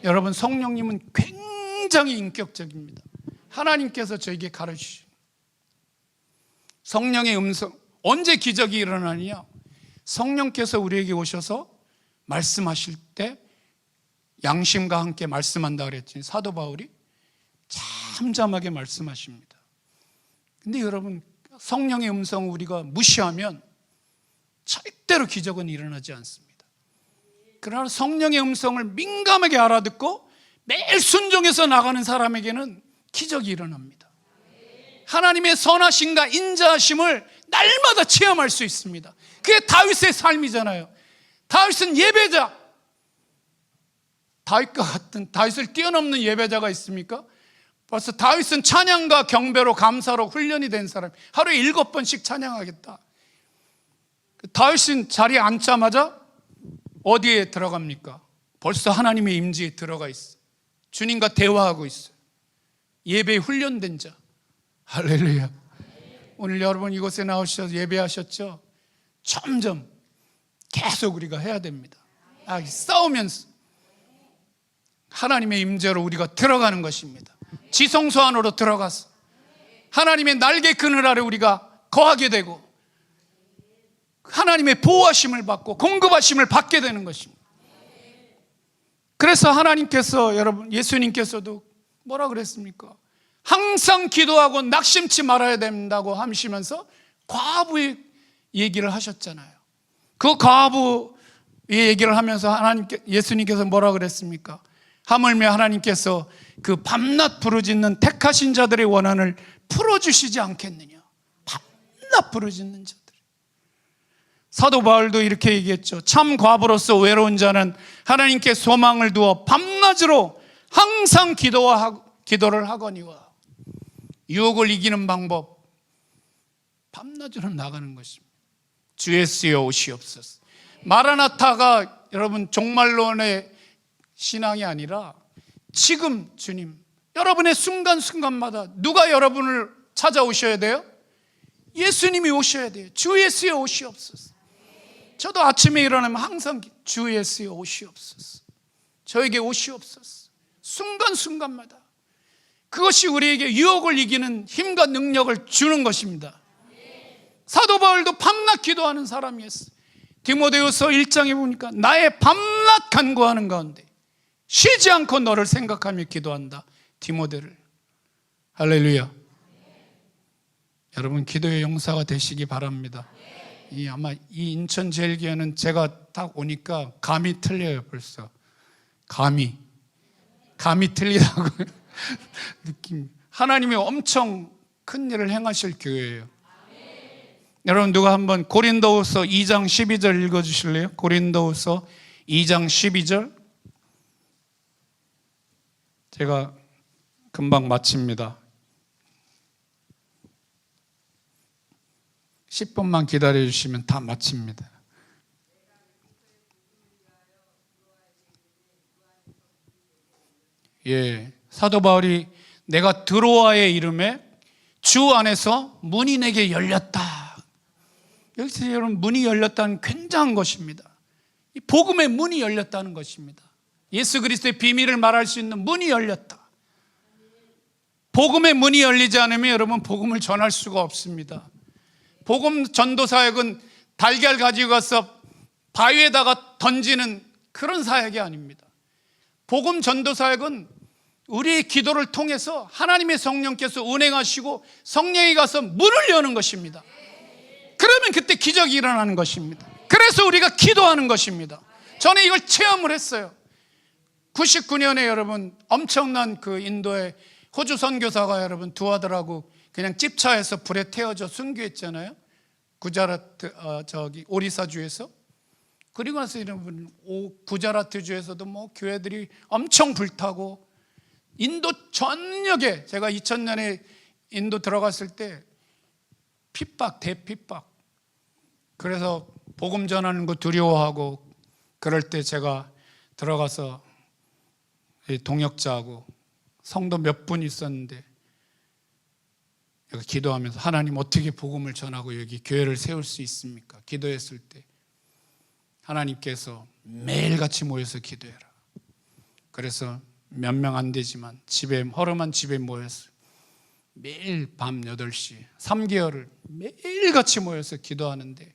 여러분, 성령님은 굉장히 인격적입니다. 하나님께서 저에게 가르치시죠. 성령의 음성, 언제 기적이 일어나느냐? 성령께서 우리에게 오셔서 말씀하실 때 양심과 함께 말씀한다 그랬지. 사도 바울이 잠잠하게 말씀하십니다. 근데 여러분, 성령의 음성을 우리가 무시하면 절대로 기적은 일어나지 않습니다. 그러나 성령의 음성을 민감하게 알아듣고 매일 순종해서 나가는 사람에게는 기적이 일어납니다. 하나님의 선하심과 인자하심을 날마다 체험할 수 있습니다. 그게 다윗의 삶이잖아요. 다윗은 예배자. 다윗과 같은, 다윗을 뛰어넘는 예배자가 있습니까? 벌써 다윗은 찬양과 경배로 감사로 훈련이 된 사람. 하루에 7번씩 찬양하겠다. 다윗은 자리에 앉자마자 어디에 들어갑니까? 벌써 하나님의 임재에 들어가 있어. 주님과 대화하고 있어요. 예배에 훈련된 자. 할렐루야. 오늘 여러분 이곳에 나오셔서 예배하셨죠? 점점 계속 우리가 해야 됩니다. 싸우면서 하나님의 임재로 우리가 들어가는 것입니다. 지성소 안으로 들어가서 하나님의 날개 그늘 아래 우리가 거하게 되고 하나님의 보호하심을 받고 공급하심을 받게 되는 것입니다. 그래서 하나님께서, 여러분, 예수님께서도 뭐라 그랬습니까? 항상 기도하고 낙심치 말아야 된다고 하시면서 과부의 얘기를 하셨잖아요. 그 과부의 얘기를 하면서 예수님께서 뭐라 그랬습니까? 하물며 하나님께서 그 밤낮 부르짖는 택하신 자들의 원한을 풀어주시지 않겠느냐. 밤낮 부르짖는 자들. 사도 바울도 이렇게 얘기했죠. 참 과부로서 외로운 자는 하나님께 소망을 두어 밤낮으로 항상 기도를 하거니와. 유혹을 이기는 방법, 밤낮으로 나가는 것입니다. 주 예수여 오시옵소서. 마라나타가 여러분 종말론의 신앙이 아니라 지금 주님, 여러분의 순간순간마다 누가 여러분을 찾아오셔야 돼요? 예수님이 오셔야 돼요. 주 예수여 오시옵소서. 저도 아침에 일어나면 항상 주 예수여 오시옵소서. 저에게 오시옵소서. 순간순간마다. 그것이 우리에게 유혹을 이기는 힘과 능력을 주는 것입니다. 사도 바울도 밤낮 기도하는 사람이었어요. 디모데후서 1장에 보니까 나의 밤낮 간구하는 가운데 쉬지 않고 너를 생각하며 기도한다. 디모데를. 할렐루야. 여러분 기도의 용사가 되시기 바랍니다. 아마 이 인천제일교회는 제가 딱 오니까 감이 틀려요. 벌써 감이 틀리다고 느낌. 하나님이 엄청 큰 일을 행하실 교회예요. 여러분 누가 한번 고린도후서 2장 12절 읽어주실래요? 고린도후서 2장 12절. 제가 금방 마칩니다. 10분만 기다려주시면 다 마칩니다. 사도 바울이 내가 드로아의 이름에 주 안에서 문이 내게 열렸다. 여기서 여러분 문이 열렸다는 굉장한 것입니다. 이 복음의 문이 열렸다는 것입니다. 예수 그리스도의 비밀을 말할 수 있는 문이 열렸다. 복음의 문이 열리지 않으면 여러분 복음을 전할 수가 없습니다. 복음 전도 사역은 달걀 가지고 가서 바위에다가 던지는 그런 사역이 아닙니다. 복음 전도 사역은 우리의 기도를 통해서 하나님의 성령께서 운행하시고 성령이 가서 문을 여는 것입니다. 그러면 그때 기적이 일어나는 것입니다. 그래서 우리가 기도하는 것입니다. 저는 이걸 체험을 했어요. 99년에 여러분 엄청난 그 인도의 호주 선교사가 여러분 두 아들하고 그냥 집차에서 불에 태워져 순교했잖아요. 구자라트 오리사주에서. 그리고 나서 여러분 구자라트주에서도 뭐 교회들이 엄청 불타고 인도 전역에 제가 2000년에 인도 들어갔을 때 핍박 대핍박. 그래서 복음 전하는 거 두려워하고 그럴 때 제가 들어가서 동역자하고 성도 몇 분 있었는데 여기 기도하면서 하나님 어떻게 복음을 전하고 여기 교회를 세울 수 있습니까? 기도했을 때 하나님께서 매일같이 모여서 기도해라. 그래서 몇 명 안 되지만 허름한 집에 모여서 매일 밤 8시 3개월을 매일같이 모여서 기도하는데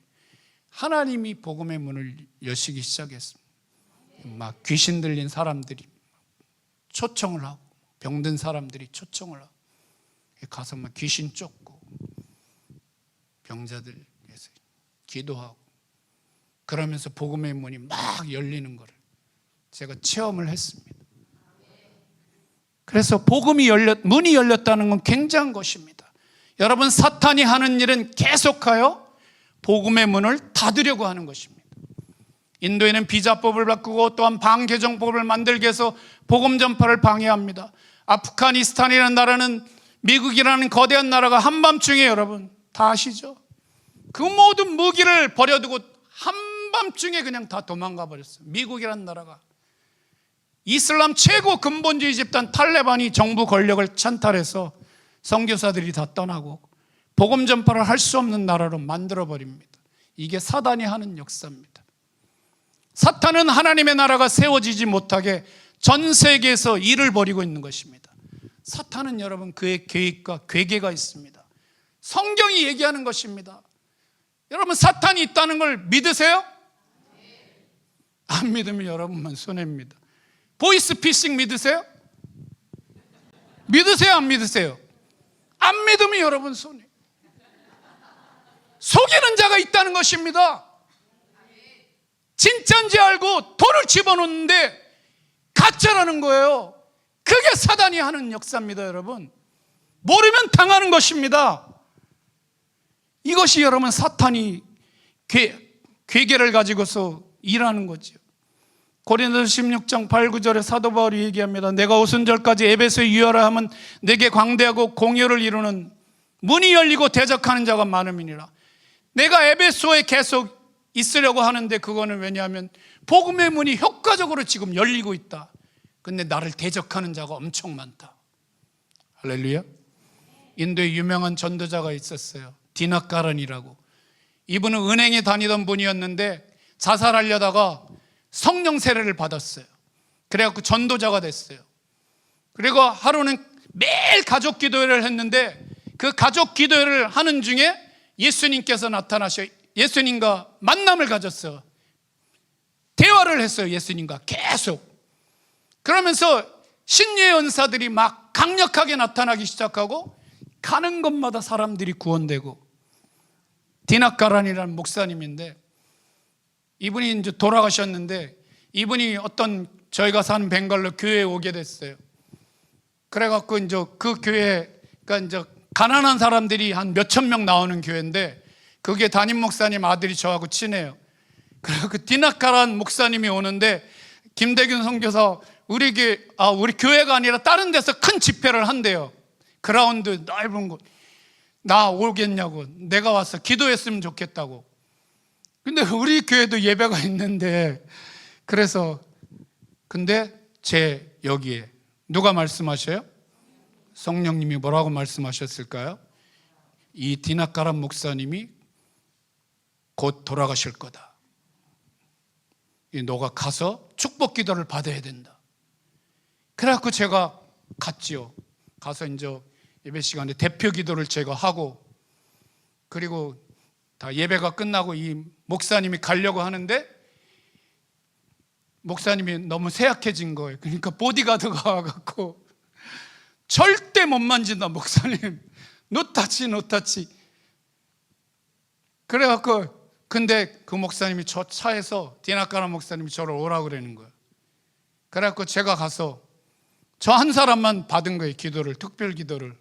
하나님이 복음의 문을 여시기 시작했습니다. 막 귀신 들린 사람들이 초청을 하고 병든 사람들이 초청을 하고 가서 막 귀신 쫓고 병자들 위해서 기도하고 그러면서 복음의 문이 막 열리는 것을 제가 체험을 했습니다. 그래서 문이 열렸다는 건 굉장한 것입니다. 여러분 사탄이 하는 일은 계속하여 복음의 문을 닫으려고 하는 것입니다. 인도에는 비자법을 바꾸고 또한 방개정법을 만들게 해서 복음 전파를 방해합니다. 아프가니스탄이라는 나라는 미국이라는 거대한 나라가 한밤중에 여러분 다 아시죠? 그 모든 무기를 버려두고 한밤중에 그냥 다 도망가 버렸어요. 미국이라는 나라가. 이슬람 최고 근본주의 집단 탈레반이 정부 권력을 찬탈해서 선교사들이 다 떠나고 복음 전파를 할 수 없는 나라로 만들어 버립니다. 이게 사단이 하는 역사입니다. 사탄은 하나님의 나라가 세워지지 못하게 전 세계에서 일을 벌이고 있는 것입니다. 사탄은 여러분 그의 계획과 괴계가 있습니다. 성경이 얘기하는 것입니다. 여러분 사탄이 있다는 걸 믿으세요? 안 믿으면 여러분만 손해입니다. 보이스피싱 믿으세요? 믿으세요? 안 믿으세요? 안 믿으면 여러분 손해. 속이는 자가 있다는 것입니다. 진짜인지 알고 돌을 집어넣는데 가짜라는 거예요. 그게 사단이 하는 역사입니다. 여러분 모르면 당하는 것입니다. 이것이 여러분 사탄이 괴계를 가지고서 일하는 거죠. 고린도서 16장 8, 9절에 사도 바울이 얘기합니다. 내가 오순절까지 에베소에 유하라 하면 내게 광대하고 공효를 이루는 문이 열리고 대적하는 자가 많음이니라. 내가 에베소에 계속 있으려고 하는데 그거는 왜냐하면 복음의 문이 효과적으로 지금 열리고 있다. 근데 나를 대적하는 자가 엄청 많다. 할렐루야. 인도에 유명한 전도자가 있었어요. 디나카란이라고. 이분은 은행에 다니던 분이었는데 자살하려다가 성령 세례를 받았어요. 그래갖고 전도자가 됐어요. 그리고 하루는 매일 가족 기도회를 했는데 그 가족 기도회를 하는 중에 예수님께서 나타나셔 예수님과 만남을 가졌어요. 대화를 했어요. 예수님과 계속. 그러면서 신유의 은사들이 막 강력하게 나타나기 시작하고 가는 곳마다 사람들이 구원되고, 디나카란이라는 목사님인데 이분이 이제 돌아가셨는데, 이분이 어떤 저희가 사는 벵갈로 교회에 오게 됐어요. 그래갖고 이제 그 교회가 이제 가난한 사람들이 한 몇천 명 나오는 교회인데, 그게 담임 목사님 아들이 저하고 친해요. 그래서 그 디나카란 목사님이 오는데, 김대균 선교사 우리 교회가 아니라 다른 데서 큰 집회를 한대요. 그라운드 넓은 곳. 나 오겠냐고, 내가 와서 기도했으면 좋겠다고. 근데 우리 교회도 예배가 있는데, 그래서 근데 제 여기에 누가 말씀하셔요? 성령님이 뭐라고 말씀하셨을까요? 이 디나카란 목사님이 곧 돌아가실 거다. 너가 가서 축복 기도를 받아야 된다. 그래갖고 제가 갔지요. 가서 이제 예배 시간에 대표 기도를 제가 하고, 그리고 다 예배가 끝나고 이 목사님이 가려고 하는데, 목사님이 너무 쇠약해진 거예요. 그러니까 보디가드가 와갖고 절대 못 만진다, 목사님. 노타치. 그래갖고, 근데 그 목사님이 저 차에서, 디나카란 목사님이 저를 오라고 그러는 거예요. 그래갖고 제가 가서 저 한 사람만 받은 거예요. 기도를, 특별 기도를.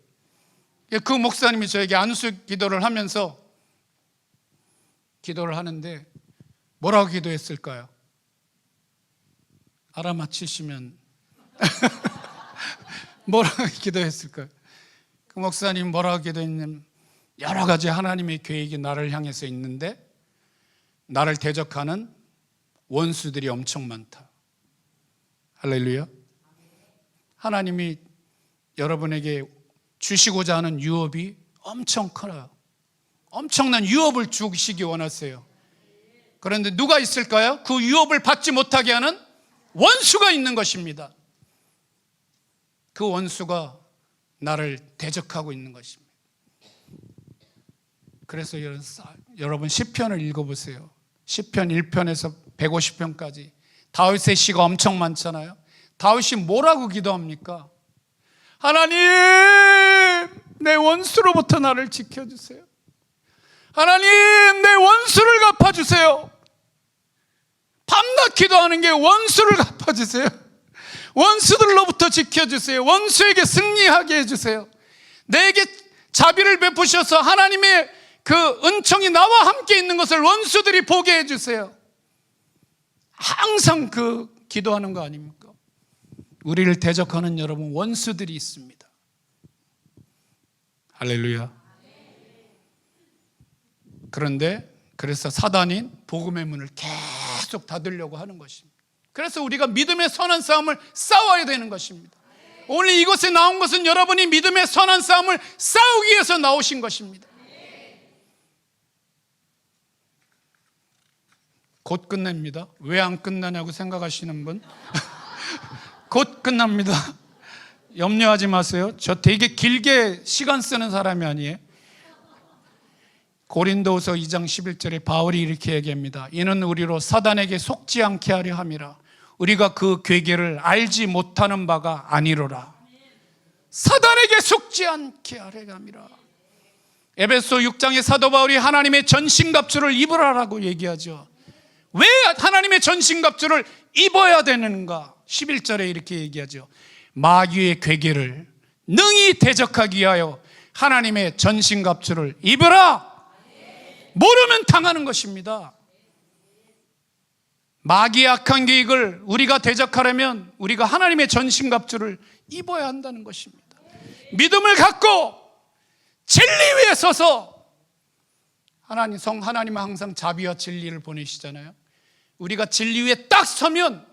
그 목사님이 저에게 안수 기도를 하면서 기도를 하는데 뭐라고 기도했을까요? 알아맞히시면 뭐라고 기도했을까요? 그 목사님 뭐라고 기도했냐면, 여러 가지 하나님의 계획이 나를 향해서 있는데 나를 대적하는 원수들이 엄청 많다. 할렐루야. 하나님이 여러분에게 주시고자 하는 유업이 엄청 커요. 엄청난 유업을 주시기 원하세요. 그런데 누가 있을까요? 그 유업을 받지 못하게 하는 원수가 있는 것입니다. 그 원수가 나를 대적하고 있는 것입니다. 그래서 여러분 시편을 읽어보세요. 시편 1편에서 150편까지 다윗의 시가 엄청 많잖아요. 다윗이 뭐라고 기도합니까? 하나님, 내 원수로부터 나를 지켜주세요. 하나님, 내 원수를 갚아주세요. 밤낮 기도하는 게 원수를 갚아주세요. 원수들로부터 지켜주세요. 원수에게 승리하게 해주세요. 내게 자비를 베푸셔서 하나님의 그 은총이 나와 함께 있는 것을 원수들이 보게 해주세요. 항상 그 기도하는 거 아닙니까? 우리를 대적하는 여러분 원수들이 있습니다. 할렐루야. 그런데 그래서 사단이 복음의 문을 계속 닫으려고 하는 것입니다. 그래서 우리가 믿음의 선한 싸움을 싸워야 되는 것입니다. 오늘 이곳에 나온 것은 여러분이 믿음의 선한 싸움을 싸우기 위해서 나오신 것입니다. 곧 끝납니다. 왜 안 끝나냐고 생각하시는 분? 곧 끝납니다. 염려하지 마세요. 저 되게 길게 시간 쓰는 사람이 아니에요. 고린도후서 2장 11절에 바울이 이렇게 얘기합니다. 이는 우리로 사단에게 속지 않게 하려 함이라. 우리가 그 괴계를 알지 못하는 바가 아니로라. 사단에게 속지 않게 하려 함이라. 에베소 6장의 사도 바울이 하나님의 전신갑주를 입으라라고 얘기하죠. 왜 하나님의 전신갑주를 입어야 되는가? 11절에 이렇게 얘기하죠. 마귀의 괴계를 능히 대적하기 위하여 하나님의 전신갑주를 입으라. 모르면 당하는 것입니다. 마귀의 악한 계획을 우리가 대적하려면 우리가 하나님의 전신갑주를 입어야 한다는 것입니다. 믿음을 갖고 진리 위에 서서, 하나님은 항상 자비와 진리를 보내시잖아요. 우리가 진리 위에 딱 서면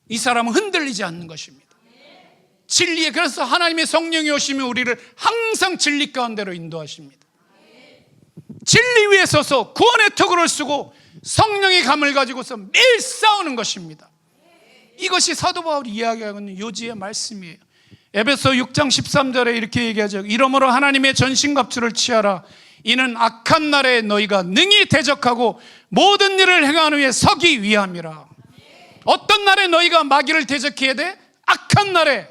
이 사람은 흔들리지 않는 것입니다. 진리에, 그래서 하나님의 성령이 오시면 우리를 항상 진리 가운데로 인도하십니다. 진리 위에 서서 구원의 토구를 쓰고 성령의 감을 가지고서 매일 싸우는 것입니다. 이것이 사도 바울이 이야기하고 있는 요지의 말씀이에요. 에베소 6장 13절에 이렇게 얘기하죠. 이러므로 하나님의 전신갑주를 취하라. 이는 악한 날에 너희가 능히 대적하고 모든 일을 행하는 후에 서기 위함이라. 어떤 날에 너희가 마귀를 대적해야 돼? 악한 날에.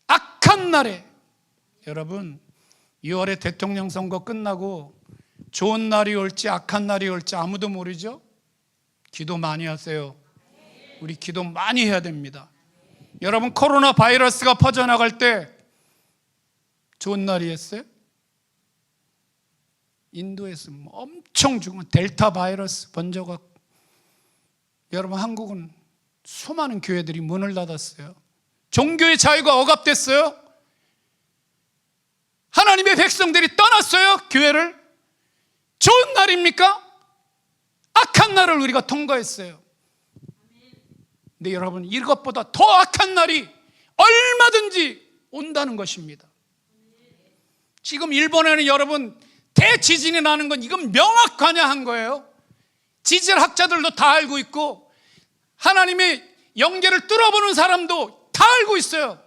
악한 날에. 여러분, 6월에 대통령 선거 끝나고 좋은 날이 올지 악한 날이 올지 아무도 모르죠? 기도 많이 하세요. 우리 기도 많이 해야 됩니다. 여러분, 코로나 바이러스가 퍼져나갈 때 좋은 날이었어요? 인도에서 엄청 죽은 델타 바이러스 번져갖고, 여러분, 한국은 수많은 교회들이 문을 닫았어요. 종교의 자유가 억압됐어요. 하나님의 백성들이 떠났어요, 교회를. 좋은 날입니까? 악한 날을 우리가 통과했어요. 근데 여러분, 이것보다 더 악한 날이 얼마든지 온다는 것입니다. 지금 일본에는 여러분 대지진이 나는 건 이건 명확관여한 거예요. 지질학자들도 다 알고 있고 하나님의 영계를 뚫어보는 사람도 다 알고 있어요.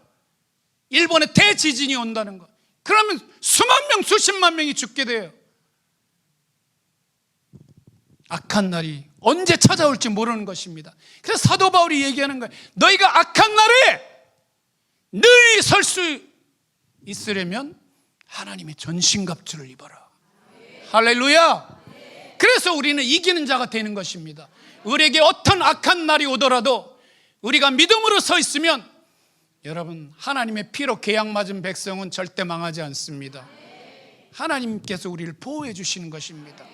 일본에 대지진이 온다는 거. 그러면 수만 명, 수십만 명이 죽게 돼요. 악한 날이 언제 찾아올지 모르는 것입니다. 그래서 사도 바울이 얘기하는 거예요. 너희가 악한 날에 늘 설 수 있으려면 하나님의 전신갑주를 입어라. 할렐루야. 그래서 우리는 이기는 자가 되는 것입니다. 우리에게 어떤 악한 날이 오더라도 우리가 믿음으로 서 있으면, 여러분, 하나님의 피로 계약 맞은 백성은 절대 망하지 않습니다. 하나님께서 우리를 보호해 주시는 것입니다.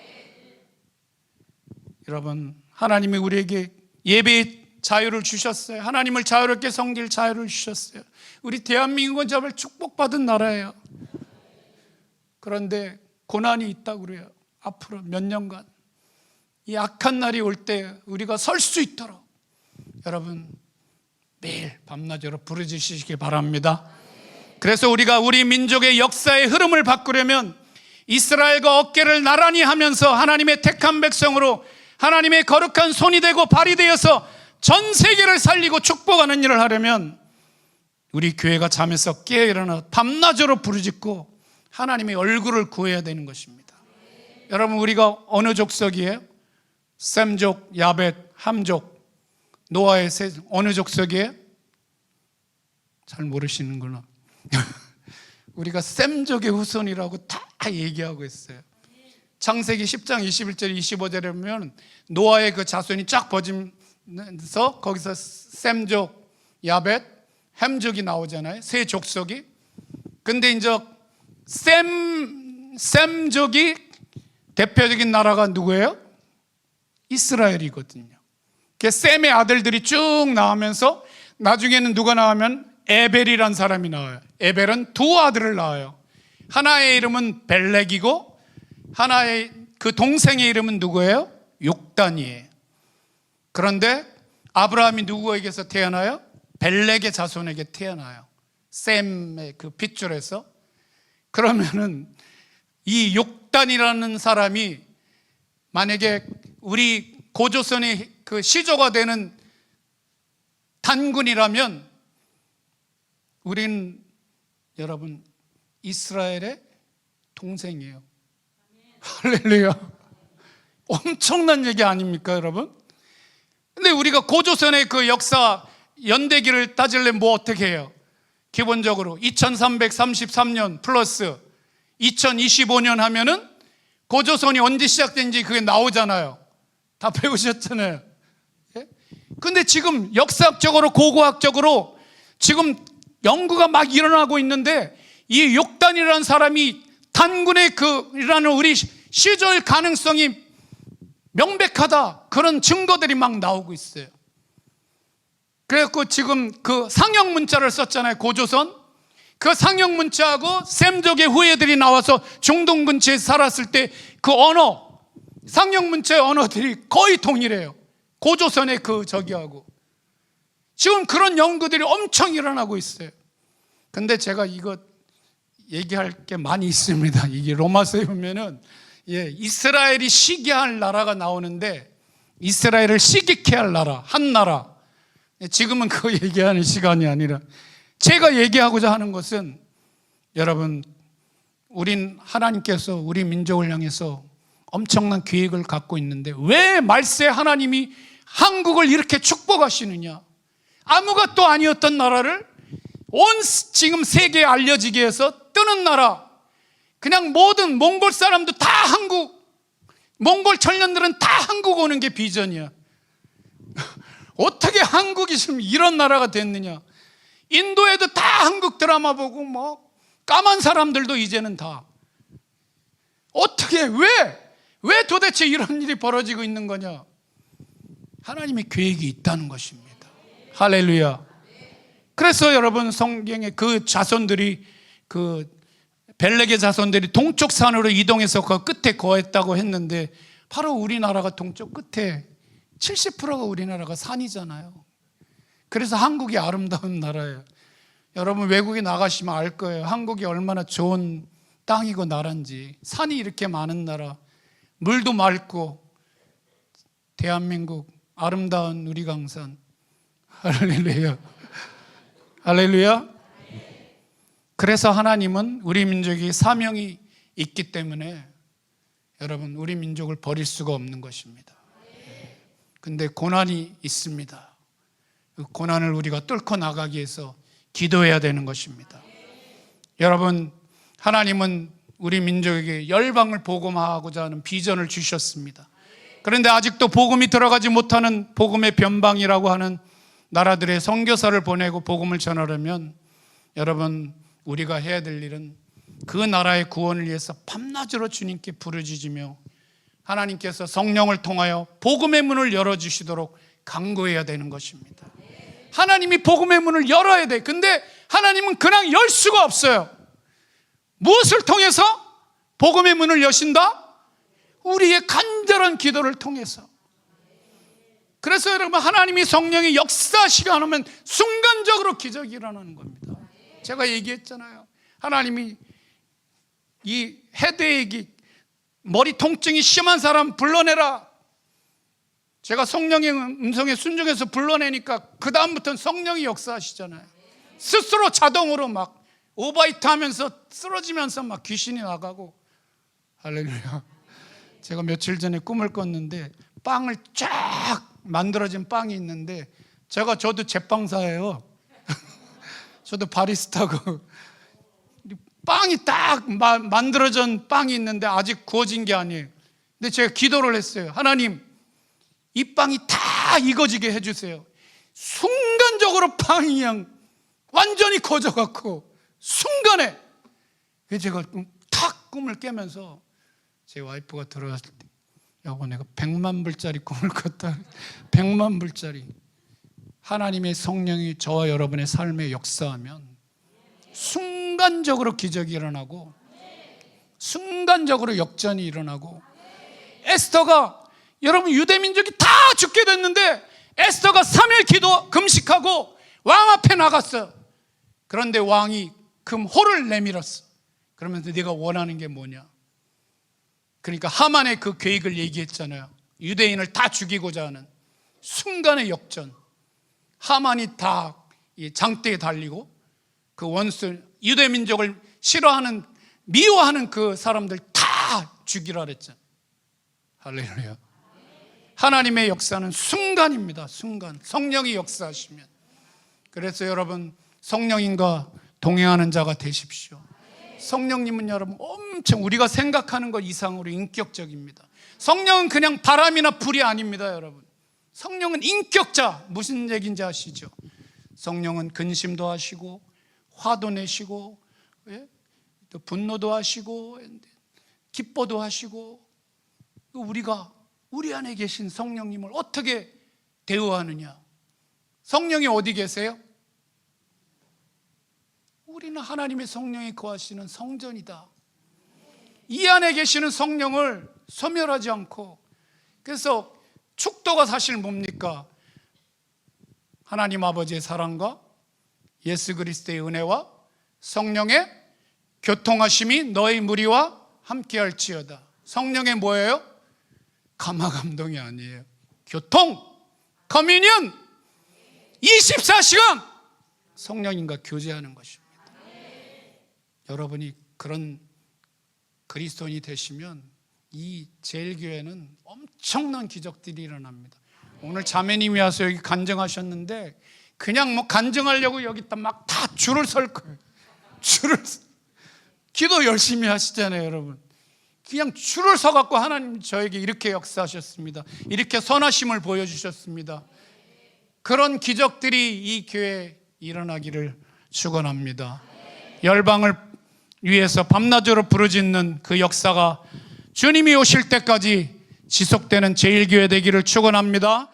여러분, 하나님이 우리에게 예배의 자유를 주셨어요. 하나님을 자유롭게 섬길 자유를 주셨어요. 우리 대한민국은 정말 축복받은 나라예요. 그런데 고난이 있다고 그래요. 앞으로 몇 년간 이 악한 날이 올 때 우리가 설 수 있도록 여러분 매일 밤낮으로 부르짖으시기 바랍니다. 그래서 우리가 우리 민족의 역사의 흐름을 바꾸려면 이스라엘과 어깨를 나란히 하면서 하나님의 택한 백성으로 하나님의 거룩한 손이 되고 발이 되어서 전 세계를 살리고 축복하는 일을 하려면 우리 교회가 잠에서 깨어 일어나 밤낮으로 부르짖고 하나님의 얼굴을 구해야 되는 것입니다. 여러분, 우리가 어느 족속이에요? 셈족, 야벳, 함족, 노아의 세, 어느 족속이에요? 잘 모르시는구나. 우리가 셈족의 후손이라고 다 얘기하고 있어요. 창세기 10장 21절 25절에 보면 노아의 그 자손이 쫙 퍼지면서 거기서 셈족, 야벳, 햄족이 나오잖아요. 세 족속이. 근데 이제 셈족이 대표적인 나라가 누구예요? 이스라엘이거든요. 그 셈의 아들들이 쭉 나오면서 나중에는 누가 나오면 에벨이란 사람이 나와요. 에벨은 두 아들을 낳아요. 하나의 이름은 벨렉이고 하나의 그 동생의 이름은 누구예요? 욕단이에요. 그런데 아브라함이 누구에게서 태어나요? 벨렉의 자손에게 태어나요. 셈의 그 핏줄에서. 그러면은 이 욕단이라는 사람이 만약에 우리 고조선의 그 시조가 되는 단군이라면 우린 여러분 이스라엘의 동생이에요. 할렐루야. 엄청난 얘기 아닙니까, 여러분? 근데 우리가 고조선의 그 역사 연대기를 따지려면 뭐 어떻게 해요? 기본적으로 2333년 플러스 2025년 하면은 고조선이 언제 시작된지 그게 나오잖아요. 다 배우셨잖아요. 예? 근데 지금 역사학적으로 고고학적으로 지금 연구가 막 일어나고 있는데 이 욕단이라는 사람이 단군의 그라는 우리 시조일 가능성이 명백하다, 그런 증거들이 막 나오고 있어요. 그래서 지금 그 상형 문자를 썼잖아요. 고조선. 그 상형 문자하고 셈족의 후예들이 나와서 중동 근처에 살았을 때 그 언어, 상형 문자의 언어들이 거의 동일해요. 고조선의 그 저기하고. 지금 그런 연구들이 엄청 일어나고 있어요. 근데 제가 이거 얘기할 게 많이 있습니다. 이게 로마서에 보면은 이스라엘이 시기할 나라가 나오는데 이스라엘을 시기케 할 나라, 한 나라. 지금은 그거 얘기하는 시간이 아니라 제가 얘기하고자 하는 것은 여러분 우린 하나님께서 우리 민족을 향해서 엄청난 계획을 갖고 있는데 왜 말세 하나님이 한국을 이렇게 축복하시느냐? 아무것도 아니었던 나라를 온 지금 세계에 알려지게 해서 뜨는 나라, 그냥 모든 몽골 사람도 다 한국, 몽골 청년들은 다 한국 오는 게 비전이야. 어떻게 한국이 지금 이런 나라가 됐느냐? 인도에도 다 한국 드라마 보고 뭐 까만 사람들도 이제는 다. 어떻게 왜 도대체 이런 일이 벌어지고 있는 거냐? 하나님의 계획이 있다는 것입니다. 할렐루야. 그래서 여러분 성경에 그 자손들이 그 벨렉의 자손들이 동쪽 산으로 이동해서 그 끝에 거했다고 했는데 바로 우리나라가 동쪽 끝에 70%가 우리나라가 산이잖아요. 그래서 한국이 아름다운 나라예요. 여러분 외국에 나가시면 알 거예요. 한국이 얼마나 좋은 땅이고 나라인지. 산이 이렇게 많은 나라, 물도 맑고, 대한민국 아름다운 우리 강산. 할렐루야. 할렐루야. 그래서 하나님은 우리 민족이 사명이 있기 때문에 여러분 우리 민족을 버릴 수가 없는 것입니다. 근데 고난이 있습니다. 그 고난을 우리가 뚫고 나가기 위해서 기도해야 되는 것입니다. 여러분, 하나님은 우리 민족에게 열방을 복음화하고자 하는 비전을 주셨습니다. 그런데 아직도 복음이 들어가지 못하는 복음의 변방이라고 하는 나라들의 선교사를 보내고 복음을 전하려면 여러분 우리가 해야 될 일은 그 나라의 구원을 위해서 밤낮으로 주님께 부르짖으며 하나님께서 성령을 통하여 복음의 문을 열어주시도록 간구해야 되는 것입니다. 하나님이 복음의 문을 열어야 돼. 근데 하나님은 그냥 열 수가 없어요. 무엇을 통해서 복음의 문을 여신다? 우리의 간절한 기도를 통해서. 그래서 여러분 하나님이 성령이 역사하시가 않으면 순간적으로 기적이 일어나는 겁니다. 제가 얘기했잖아요. 하나님이 이 헤드에이기 머리 통증이 심한 사람 불러내라. 제가 성령의 음성에 순종해서 불러내니까 그 다음부터는 성령이 역사하시잖아요. 스스로 자동으로 막 오바이트 하면서 쓰러지면서 막 귀신이 나가고. 할렐루야. 제가 며칠 전에 꿈을 꿨는데 빵을 쫙 만들어진 빵이 있는데 저도 제빵사예요. 저도 바리스타고 빵이 딱 만들어진 빵이 있는데 아직 구워진 게 아니에요. 근데 제가 기도를 했어요. 하나님, 이 빵이 다 익어지게 해주세요. 순간적으로 빵이 그냥 완전히 커져갖고 순간에. 제가 탁 꿈을 깨면서 제 와이프가 들어왔을 때 여보 내가 100만 불짜리 꿈을 꿨다. 100만 불짜리. 하나님의 성령이 저와 여러분의 삶에 역사하면 순간적으로 기적이 일어나고 순간적으로 역전이 일어나고. 에스더가 여러분 유대민족이 다 죽게 됐는데 에스더가 3일 기도 금식하고 왕 앞에 나갔어요. 그런데 왕이 금호를 내밀었어. 그러면서 네가 원하는 게 뭐냐? 그러니까 하만의 그 계획을 얘기했잖아요. 유대인을 다 죽이고자 하는 순간의 역전. 하만이 다 장대에 달리고 그 원수 유대민족을 싫어하는 미워하는 그 사람들 다 죽이라 그랬잖아요. 할렐루야. 하나님의 역사는 순간입니다. 순간. 성령이 역사하시면. 그래서 여러분 성령님과 동행하는 자가 되십시오. 성령님은 여러분 엄청 우리가 생각하는 것 이상으로 인격적입니다. 성령은 그냥 바람이나 불이 아닙니다. 여러분 성령은 인격자. 무슨 얘기인지 아시죠? 성령은 근심도 하시고 화도 내시고 또 분노도 하시고 기뻐도 하시고. 우리가 우리 안에 계신 성령님을 어떻게 대우하느냐? 성령이 어디 계세요? 우리는 하나님의 성령이 거하시는 성전이다. 이 안에 계시는 성령을 소멸하지 않고. 그래서 축도가 사실 뭡니까? 하나님 아버지의 사랑과 예수 그리스도의 은혜와 성령의 교통하심이 너희 무리와 함께할지어다. 성령의 뭐예요? 감화감동이 아니에요. 교통, 커뮤니언, 24시간 성령님과 교제하는 것입니다. 여러분이 그런 그리스도인이 되시면 이 제일교회는 엄청난 기적들이 일어납니다. 오늘 자매님이 와서 여기 간증하셨는데 그냥 뭐 간증하려고 여기다 막 다 줄을 설 거예요. 기도 열심히 하시잖아요, 여러분. 그냥 줄을 서갖고 하나님 저에게 이렇게 역사하셨습니다. 이렇게 선하심을 보여주셨습니다. 그런 기적들이 이 교회에 일어나기를 축원합니다. 열방을 위해서 밤낮으로 부르짖는 그 역사가 주님이 오실 때까지 지속되는 제일교회 되기를 축원합니다.